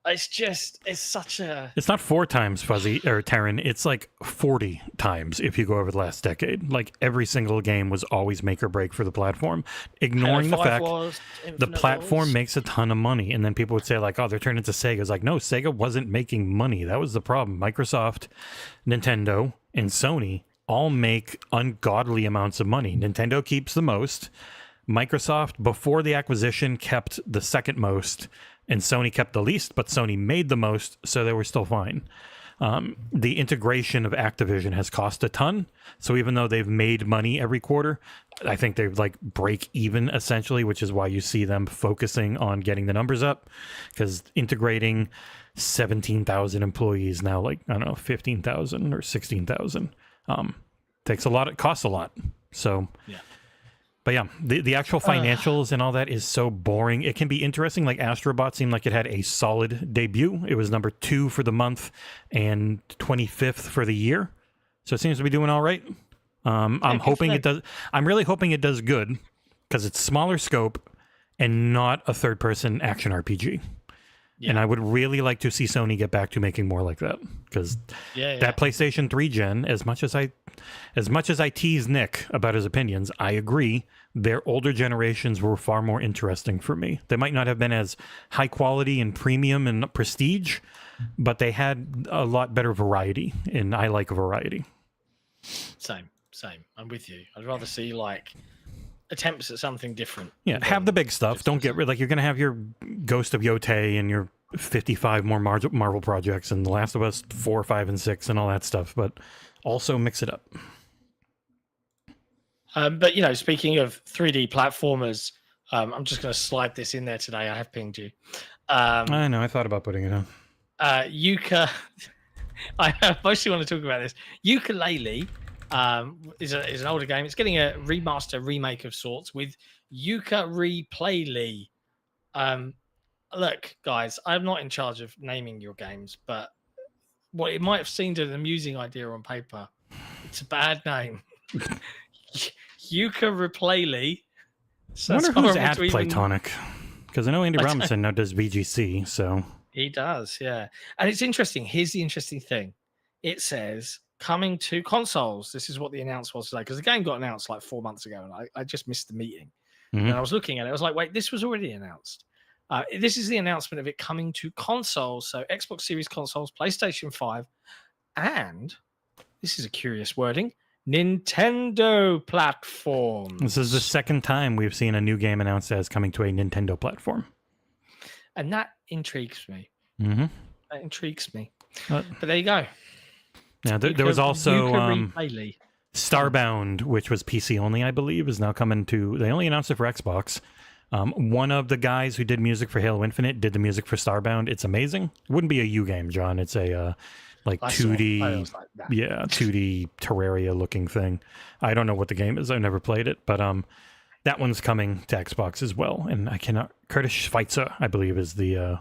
It's such a... It's not 4 times, Fuzzy, or Terran. It's like 40 times if you go over the last decade. Like every single game was always make or break for the platform. Ignoring the fact the platform makes a ton of money. And then people would say like, oh, they're turning into Sega. It's like, no, Sega wasn't making money. That was the problem. Microsoft, Nintendo, and Sony all make ungodly amounts of money. Nintendo keeps the most. Microsoft, before the acquisition, kept the second most, and Sony kept the least, but Sony made the most, so they were still fine. The integration of Activision has cost a ton. So even though they've made money every quarter, I think they're like break even essentially, which is why you see them focusing on getting the numbers up, because integrating 17,000 employees now, like, I don't know, 15,000 or 16,000, takes a lot. It costs a lot. So, Yeah. But yeah, the actual financials and all that is so boring. It can be interesting. Like Astrobot seemed like it had a solid debut. It was number 2 for the month and 25th for the year. So it seems to be doing all right. I'm hoping it does. I'm really hoping it does good because it's smaller scope and not a third-person action RPG. Yeah. And I would really like to see Sony get back to making more like that, because that PlayStation 3 gen, as much as I tease Nick about his opinions, I agree. Their older generations were far more interesting for me. They might not have been as high quality and premium and prestige, but they had a lot better variety, and I like variety. Same. I'm with you. I'd rather see like attempts at something different. Yeah, have the big stuff. Don't get rid. Like you're gonna have your Ghost of Yotei and your 55 more Marvel projects and The Last of Us 4, 5, and 6 and all that stuff, but also mix it up. But speaking of 3D platformers, I'm just going to slide this in there today. I have pinged you. I know. I thought about putting it on. I mostly want to talk about this. Yooka-Laylee is an older game. It's getting a remake of sorts with Yooka-Re-Playlee. Look, guys, I'm not in charge of naming your games, but what it might have seemed an amusing idea on paper, it's a bad name. Yooka-Re-Playlee. I wonder who's at Playtonic, because I know Andy Robinson now does VGC, so... He does, yeah. And it's interesting. Here's the interesting thing. It says, coming to consoles. This is what the announcement was today, because the game got announced like 4 months ago, and I just missed the meeting. And I was looking at it. I was like, wait, this was already announced. This is the announcement of it coming to consoles. So Xbox Series consoles, PlayStation 5, and this is a curious wording, Nintendo platforms. This is the second time we've seen a new game announced as coming to a Nintendo platform. And that intrigues me. That intrigues me. But there you go. Now, there was also Starbound, which was PC only, I believe, is now coming to... They only announced it for Xbox. One of the guys who did music for Halo Infinite did the music for Starbound. It's amazing. It wouldn't be a U game, John. It's a 2D, 2D Terraria looking thing. I don't know what the game is. I've never played it, but that one's coming to Xbox as well. And I cannot... Curtis Schweitzer, I believe, is the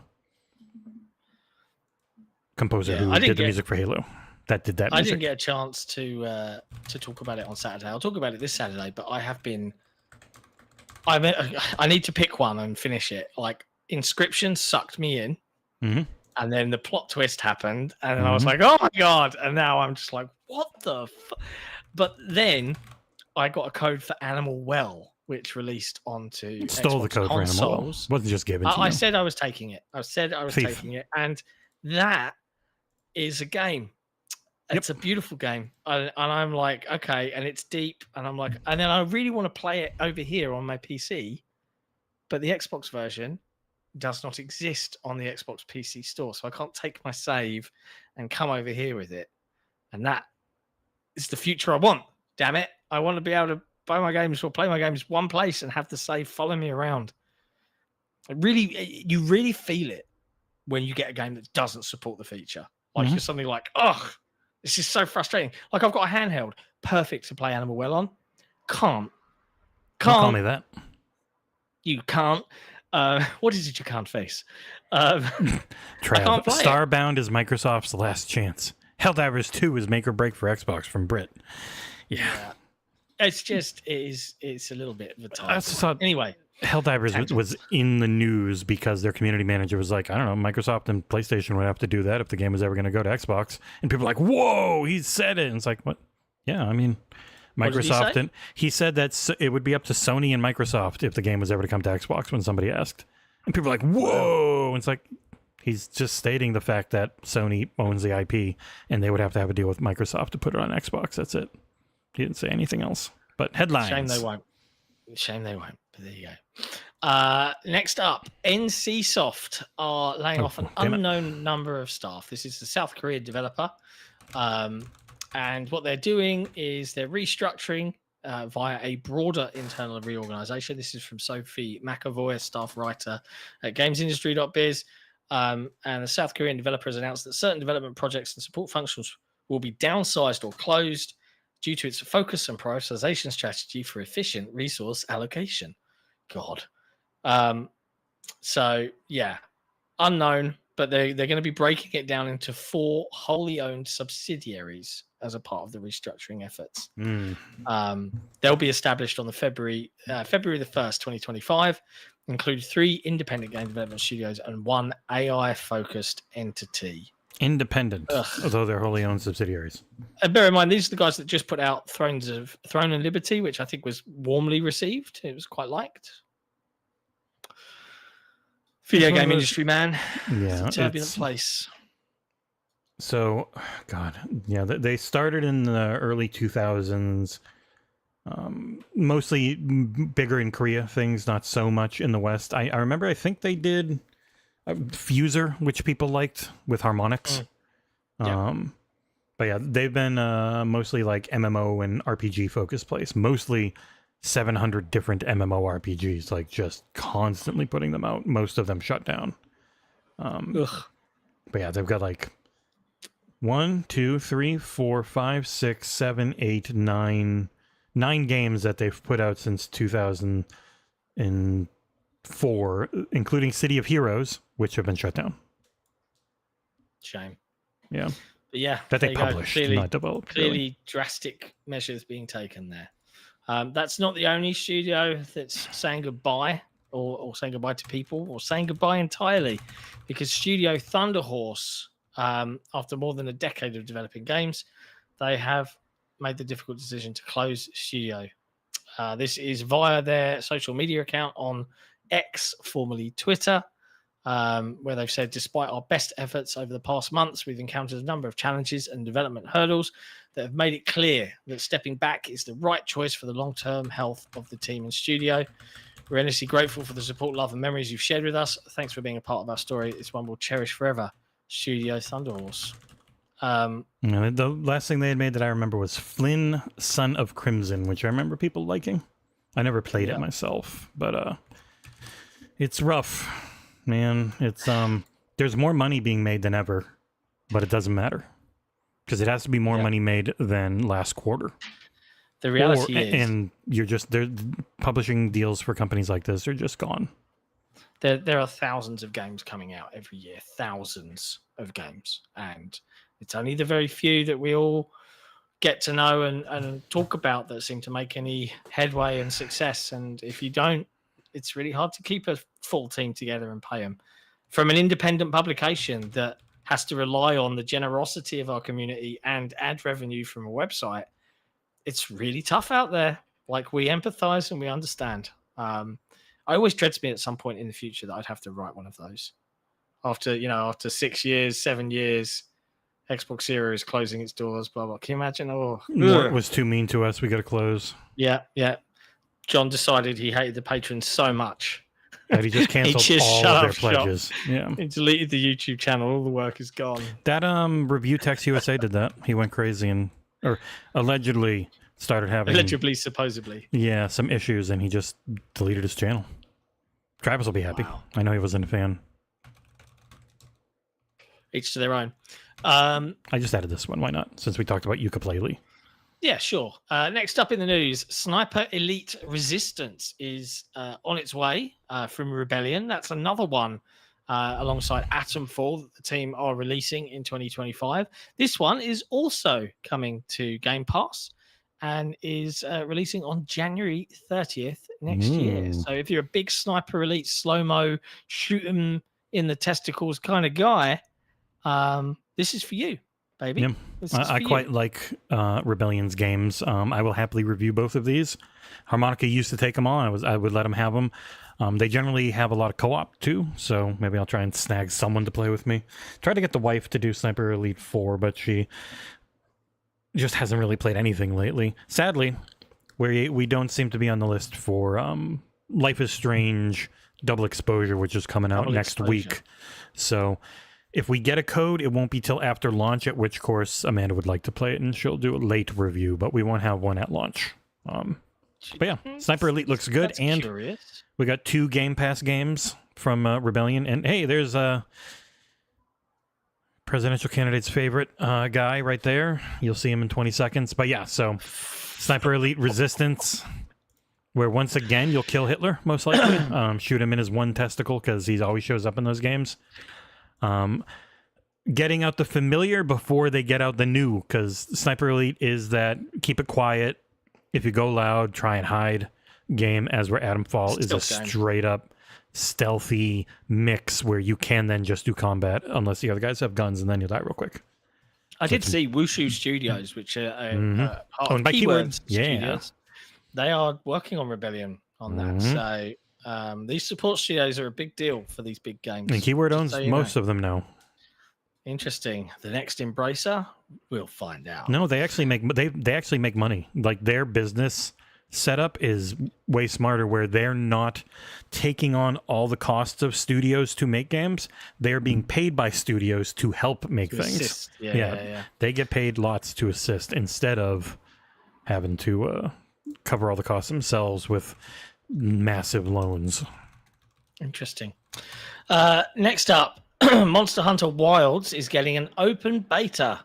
composer who did the music for Halo. That did that music. I didn't get a chance to talk about it on Saturday. I'll talk about it this Saturday, but I have been... I need to pick one and finish it. Like, Inscription sucked me in, and then the plot twist happened, and I was like, oh my God. And now I'm just like, what the fuck? But then I got a code for Animal Well, which released onto Stole Xbox the code consoles. for Animal Well. Wasn't just given to you. I said I was taking it. Taking it. And that is a game. It's a beautiful game. And I'm like, okay, and it's deep. And I'm like, and then I really want to play it over here on my PC, but the Xbox version does not exist on the Xbox PC store. So I can't take my save and come over here with it. And that is the future I want. Damn it. I want to be able to buy my games or play my games one place and have the save follow me around. You really feel it when you get a game that doesn't support the feature. Like you're suddenly like, ugh. This is so frustrating. Like, I've got a handheld, perfect to play Animal Well on. Can't. Don't call me that. You can't. What is it you can't face? Trav, Starbound is Microsoft's last chance. Helldivers 2 is make or break for Xbox from Brit. Yeah. It's just, it's a little bit of a time. Anyway. Helldivers was in the news because their community manager was like, I don't know, Microsoft and PlayStation would have to do that if the game was ever going to go to Xbox. And people were like, whoa, he said it. And it's like, what? Yeah, I mean, Microsoft. And he said that it would be up to Sony and Microsoft if the game was ever to come to Xbox when somebody asked. And people were like, whoa. And it's like, he's just stating the fact that Sony owns the IP and they would have to have a deal with Microsoft to put it on Xbox. That's it. He didn't say anything else. But headlines. Shame they won't. But there you Next up, NCSoft are laying off an damn it. unknown number of staff. This is the South Korean developer. And what they're doing is they're restructuring via a broader internal reorganization. This is from Sophie McAvoy, a staff writer at gamesindustry.biz. And the South Korean developer has announced that certain development projects and support functions will be downsized or closed due to its focus and prioritization strategy for efficient resource allocation. God. So, yeah, unknown, but they're going to be breaking it down into 4 wholly owned subsidiaries as a part of the restructuring efforts. They'll be established on the February the 1st, 2025, include 3 independent game development studios and 1 AI-focused entity. Independent, although they're wholly owned subsidiaries. And bear in mind, these are the guys that just put out Throne and Liberty, which I think was warmly received. It was quite liked. Video game industry, man. Yeah, it's a turbulent place. So, God, yeah, they started in the early 2000s. Mostly bigger in Korea, things not so much in the West. I remember, I think they did Fuser, which people liked, with harmonics. But yeah, they've been mostly like MMO and RPG focused place. Mostly 700 different MMO RPGs, like just constantly putting them out. Most of them shut down. But yeah, they've got like 1, 2, 3, 4, 5, 6, 7, 8, 9 games that they've put out since 2004, including City of Heroes, which have been shut down. Shame. Yeah. But yeah, that they published, not developed. Clearly drastic measures being taken there. That's not the only studio that's saying goodbye or saying goodbye to people or saying goodbye entirely, because Studio Thunderhorse, after more than a decade of developing games, they have made the difficult decision to close studio. This is via their social media account on X, formerly Twitter, where they've said, despite our best efforts over the past months, we've encountered a number of challenges and development hurdles that have made it clear that stepping back is the right choice for the long-term health of the team and studio. We're endlessly grateful for the support, love, and memories you've shared with us. Thanks for being a part of our story. It's one we'll cherish forever. Studio Thunderhorse. The last thing they had made that I remember was Flynn, Son of Crimson, which I remember people liking. I never played it myself, but it's rough, man. It's there's more money being made than ever, but it doesn't matter because it has to be more money made than last quarter. The reality is, and they're publishing deals for companies like this are just gone. There are thousands of games coming out every year, thousands of games, and it's only the very few that we all get to know and talk about that seem to make any headway and success. And if you don't, it's really hard to keep a full team together and pay them. From an independent publication that has to rely on the generosity of our community and ad revenue from a website, it's really tough out there. Like, we empathize and we understand. I always dreads me at some point in the future that I'd have to write one of those. After 6 years, 7 years, Xbox Series closing its doors, blah, blah. Can you imagine? Mort was too mean to us. We got to close. Yeah. John decided he hated the patrons so much that he just canceled all of their pledges. Yeah. He deleted the YouTube channel. All the work is gone. That Review Text USA did that. He went crazy or allegedly started having... supposedly. Yeah, some issues, and he just deleted his channel. Travis will be happy. Wow. I know he wasn't a fan. Each to their own. I just added this one. Why not? Since we talked about Yooka-Playlee. Yeah, sure. Next up in the news, Sniper Elite Resistance is on its way from Rebellion. That's another one alongside Atomfall that the team are releasing in 2025. This one is also coming to Game Pass and is releasing on January 30th next year. So if you're a big Sniper Elite slow-mo, shoot 'em in the testicles kind of guy, this is for you, baby. Yeah. I quite like Rebellion's games. I will happily review both of these. Harmonica used to take them all. I would let them have them. They generally have a lot of co-op too, so maybe I'll try and snag someone to play with me. Tried to get the wife to do Sniper Elite 4, but she just hasn't really played anything lately. Sadly, we don't seem to be on the list for Life is Strange Double Exposure, which is coming out Double next Exposure. week. So if we get a code, it won't be till after launch, at which course Amanda would like to play it, and she'll do a late review, but we won't have one at launch. But yeah, Sniper Elite looks good, That's and curious. we got 2 Game Pass games from Rebellion, and hey, there's presidential candidate's favorite guy right there. You'll see him in 20 seconds. But yeah, so Sniper Elite Resistance, where once again you'll kill Hitler, most likely. Shoot him in his one testicle, because he always shows up in those games. Getting out the familiar before they get out the new, because Sniper Elite is that keep it quiet, if you go loud, try and hide game, as where Adam Fall is a Stealth game. straight up stealthy mix where you can then just do combat unless the other guys have guns, and then you'll die real quick. I did see Wushu Studios, which are part Owned of by Keyword Keyword. Yeah. Studios. They are working on Rebellion on that. So these support studios are a big deal for these big games. And Keyword Just owns so you most know. of them now. Interesting. The next Embracer, we'll find out. No, they actually make money. Like, their business setup is way smarter, where they're not taking on all the costs of studios to make games. They're being paid by studios to help make To things. assist. Yeah. They get paid lots to assist instead of having to cover all the costs themselves with massive loans. Interesting. Next up, Monster Hunter Wilds is getting an open beta.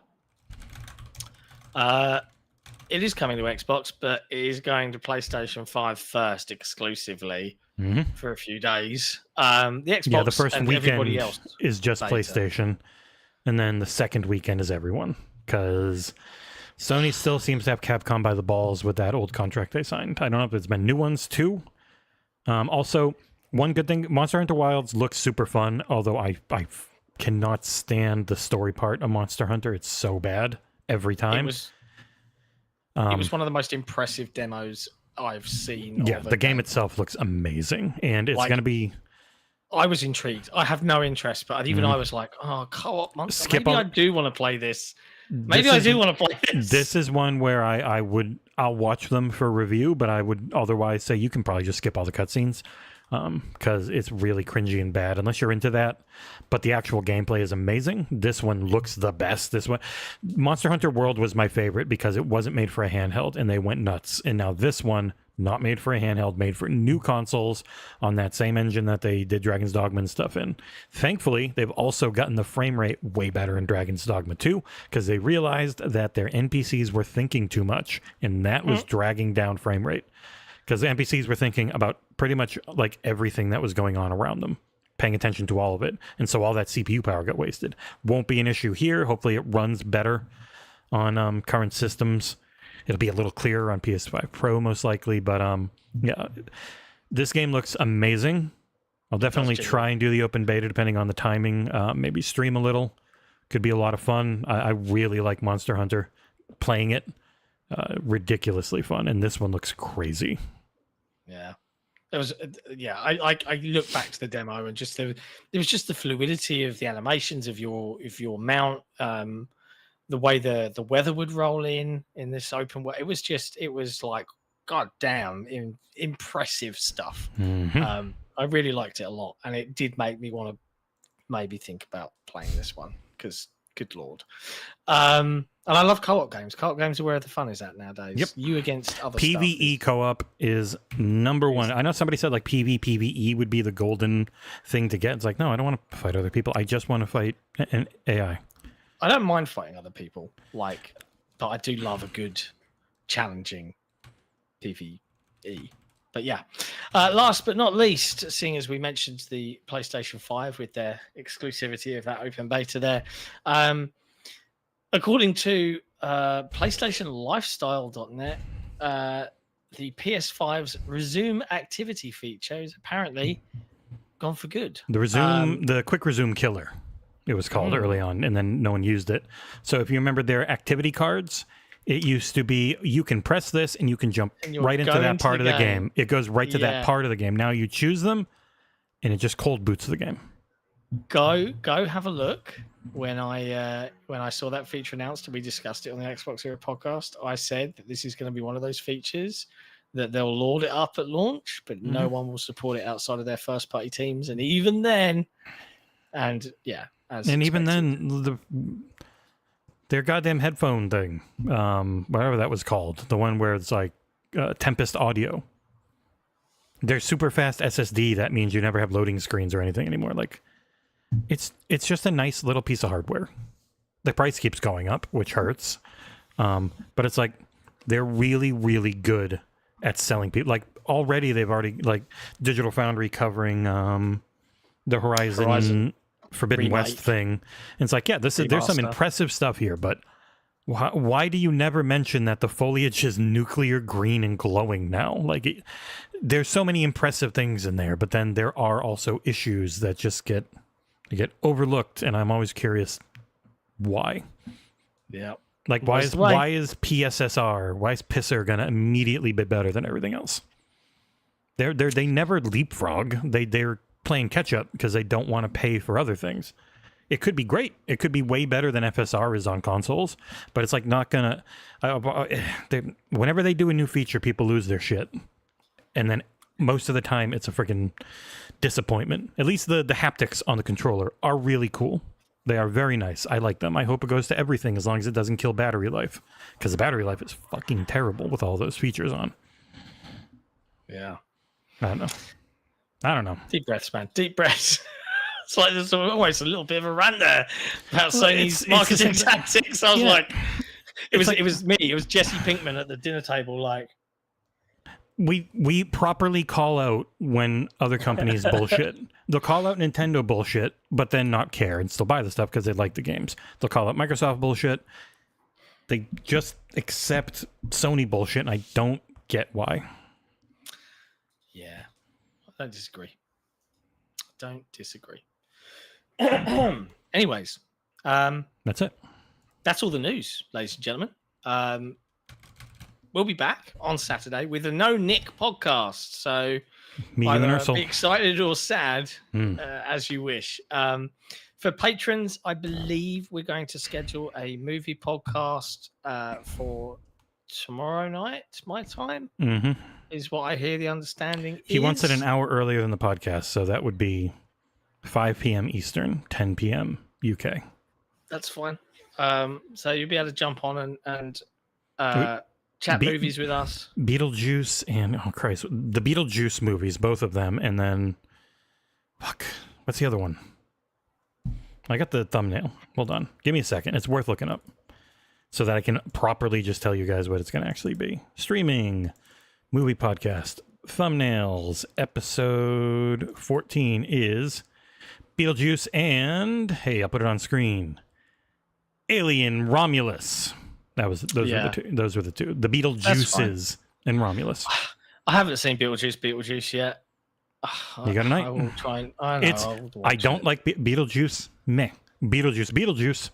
It is coming to Xbox, but it is going to PlayStation 5 first exclusively for a few days. The Xbox Yeah, the first and everybody weekend else is just beta. PlayStation, and then the second weekend is everyone, because Sony still seems to have Capcom by the balls with that old contract they signed. I don't know if it's been new ones too. Also, one good thing, Monster Hunter Wilds looks super fun, although I cannot stand the story part of Monster Hunter. It's so bad every time. It was one of the most impressive demos I've seen. Yeah, of a the game itself looks amazing, and it's going to be... I was intrigued. I have no interest, but even I was like, "Oh, co-op monster. Skip Maybe on- I do want to play this. Maybe I do want to play this." This is one where I'll watch them for review, but I would otherwise say you can probably just skip all the cutscenes, because it's really cringy and bad unless you're into that. But the actual gameplay is amazing. This one looks the best. This one, Monster Hunter World, was my favorite because it wasn't made for a handheld and they went nuts. And now this one, not made for a handheld, made for new consoles on that same engine that they did Dragon's Dogma and stuff in. Thankfully, they've also gotten the frame rate way better in Dragon's Dogma 2, because they realized that their NPCs were thinking too much, and that was dragging down frame rate. Because the NPCs were thinking about pretty much like everything that was going on around them, paying attention to all of it. And so all that CPU power got wasted. Won't be an issue here. Hopefully it runs better on current systems. It'll be a little clearer on PS5 Pro, most likely. But yeah, this game looks amazing. I'll definitely try and do the open beta, depending on the timing. Maybe stream a little. Could be a lot of fun. I really like Monster Hunter. Playing it, ridiculously fun. And this one looks crazy. Yeah. There was, I look back to the demo and just there was just the fluidity of the animations of your mount, the way the weather would roll in this open way. It was like, god damn, impressive stuff. I really liked it a lot, and it did make me want to maybe think about playing this one, because good lord. And I love co-op games. Co-op games are where the fun is at nowadays. Yep. You against other PvE stuff. co-op is number one. I know somebody said like PvE would be the golden thing to get. It's like, no, I don't want to fight other people. I just want to fight an AI. I don't mind fighting other people, but I do love a good, challenging PvE. But yeah, last but not least, seeing as we mentioned the PlayStation 5 with their exclusivity of that open beta there, according to PlayStationLifestyle.net, the PS5's resume activity feature is apparently gone for good. The quick resume killer, it was called early on, and then no one used it. So if you remember their activity cards, it used to be you can press this and you can jump right into that part of the game. It goes right to that part of the game. Now you choose them, and it just cold boots the game. Go have a look. When I saw that feature announced and we discussed it on the Xbox Era podcast, I said that this is going to be one of those features that they'll load it up at launch, but no one will support it outside of their first-party teams. And even then, even then, their goddamn headphone thing, whatever that was called, the one where it's like Tempest audio. Their super fast SSD, that means you never have loading screens or anything anymore. Like, it's just a nice little piece of hardware. The price keeps going up, which hurts. But it's like they're really, really good at selling people. Like already, they've already like Digital Foundry covering the Horizon Forbidden remake. West thing. And it's like, yeah, there's some impressive stuff here, but why do you never mention that the foliage is nuclear green and glowing now? Like, there's so many impressive things in there, but then there are also issues that just get overlooked, and I'm always curious why. Yeah. Like, why is PSSR, why is Pisser gonna immediately be better than everything else? They never leapfrog. They're playing catch up because they don't want to pay for other things. It could be great. It could be way better than FSR is on consoles, but it's like not gonna. Whenever they do a new feature, people lose their shit, and then most of the time it's a freaking disappointment. At least the haptics on the controller are really cool. They are very nice. I like them. I hope it goes to everything as long as it doesn't kill battery life, because the battery life is fucking terrible with all those features on. Yeah. I don't know. Deep breaths, man. Deep breaths. It's like there's almost a little bit of a rant there about Sony's marketing tactics. I was like, it was me. It was Jesse Pinkman at the dinner table. Like, we properly call out when other companies bullshit. They'll call out Nintendo bullshit, but then not care and still buy the stuff because they like the games. They'll call out Microsoft bullshit. They just accept Sony bullshit, and I don't get why. Yeah, I don't disagree. Anyways, that's it. That's all the news, ladies and gentlemen. We'll be back on Saturday with a No Nick podcast. So Me and either Ursula. be excited or sad, as you wish. For patrons, I believe we're going to schedule a movie podcast for tomorrow night, my time, is what I hear the understanding He wants it an hour earlier than the podcast, so that would be 5 p.m. Eastern, 10 p.m. UK. That's fine. So you'll be able to jump on and chat movies with us. Beetlejuice and, oh Christ, the Beetlejuice movies, both of them, and then, what's the other one? I got the thumbnail. Hold on. Give me a second. It's worth looking up so that I can properly just tell you guys what it's going to actually be. Streaming, movie podcast, thumbnails, episode 14 is Beetlejuice and, hey, I'll put it on screen, Alien Romulus. Those were the two. The Beetlejuices and Romulus. I haven't seen Beetlejuice yet. You got a night. I will try and I don't like Beetlejuice. Meh. Beetlejuice.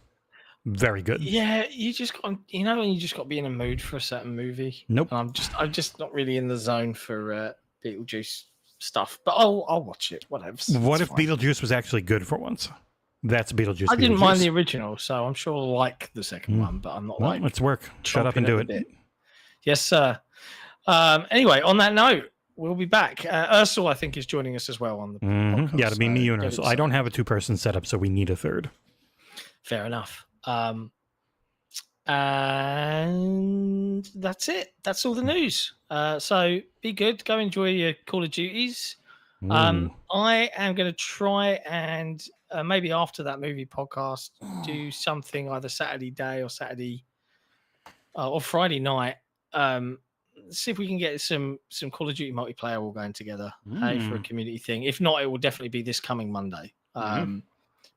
Very good. Yeah, you just got, when you just got to be in a mood for a certain movie. Nope. I'm just not really in the zone for Beetlejuice stuff, but I'll watch it. Whatever. What if Beetlejuice was actually good for once? That's Beetlejuice. I didn't mind the original, so I'm sure I'll like the second one, but I'm not like. Let's work. Shut up and do it. Yes, sir. Anyway, on that note, we'll be back. Ursula, I think, is joining us as well on the podcast. Yeah, it'll be me, you, and Ursula. I don't have a 2-person setup, so we need a third. Fair enough. And that's it. That's all the news. So be good. Go enjoy your Call of Duties. I am going to try and maybe after that movie podcast, do something either Saturday day or Saturday or Friday night. See if we can get some Call of Duty multiplayer all going together for a community thing. If not, it will definitely be this coming Monday.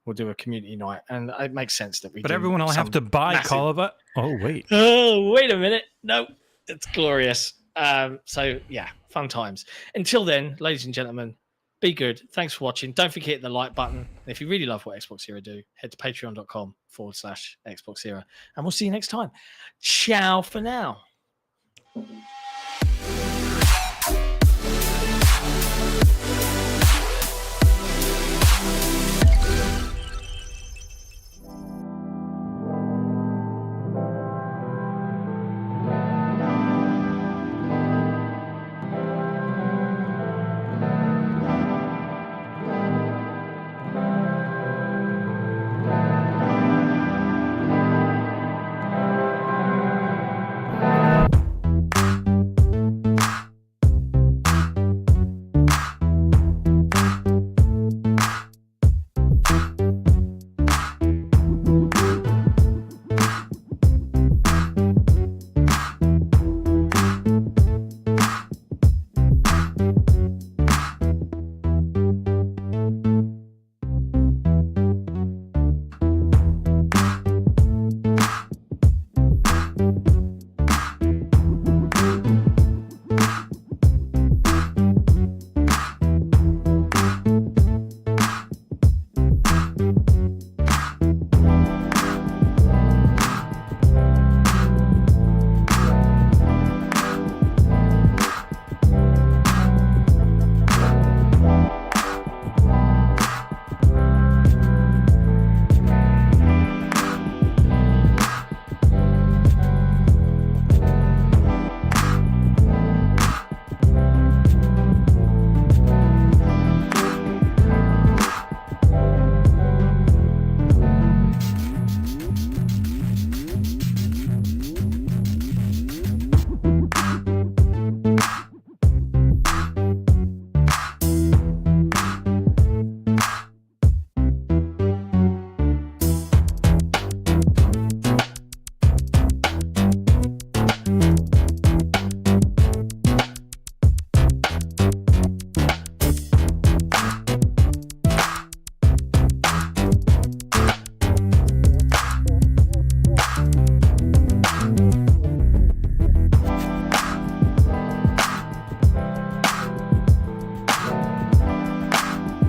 We'll do a community night, and it makes sense that we. But everyone will have to buy Call of Duty. Oh wait. Oh wait a minute! No, it's glorious. So yeah, fun times. Until then, ladies and gentlemen, be good. Thanks for watching. Don't forget to hit the like button. And if you really love what Xbox Era do, head to patreon.com/Xbox Era, and we'll see you next time. Ciao for now.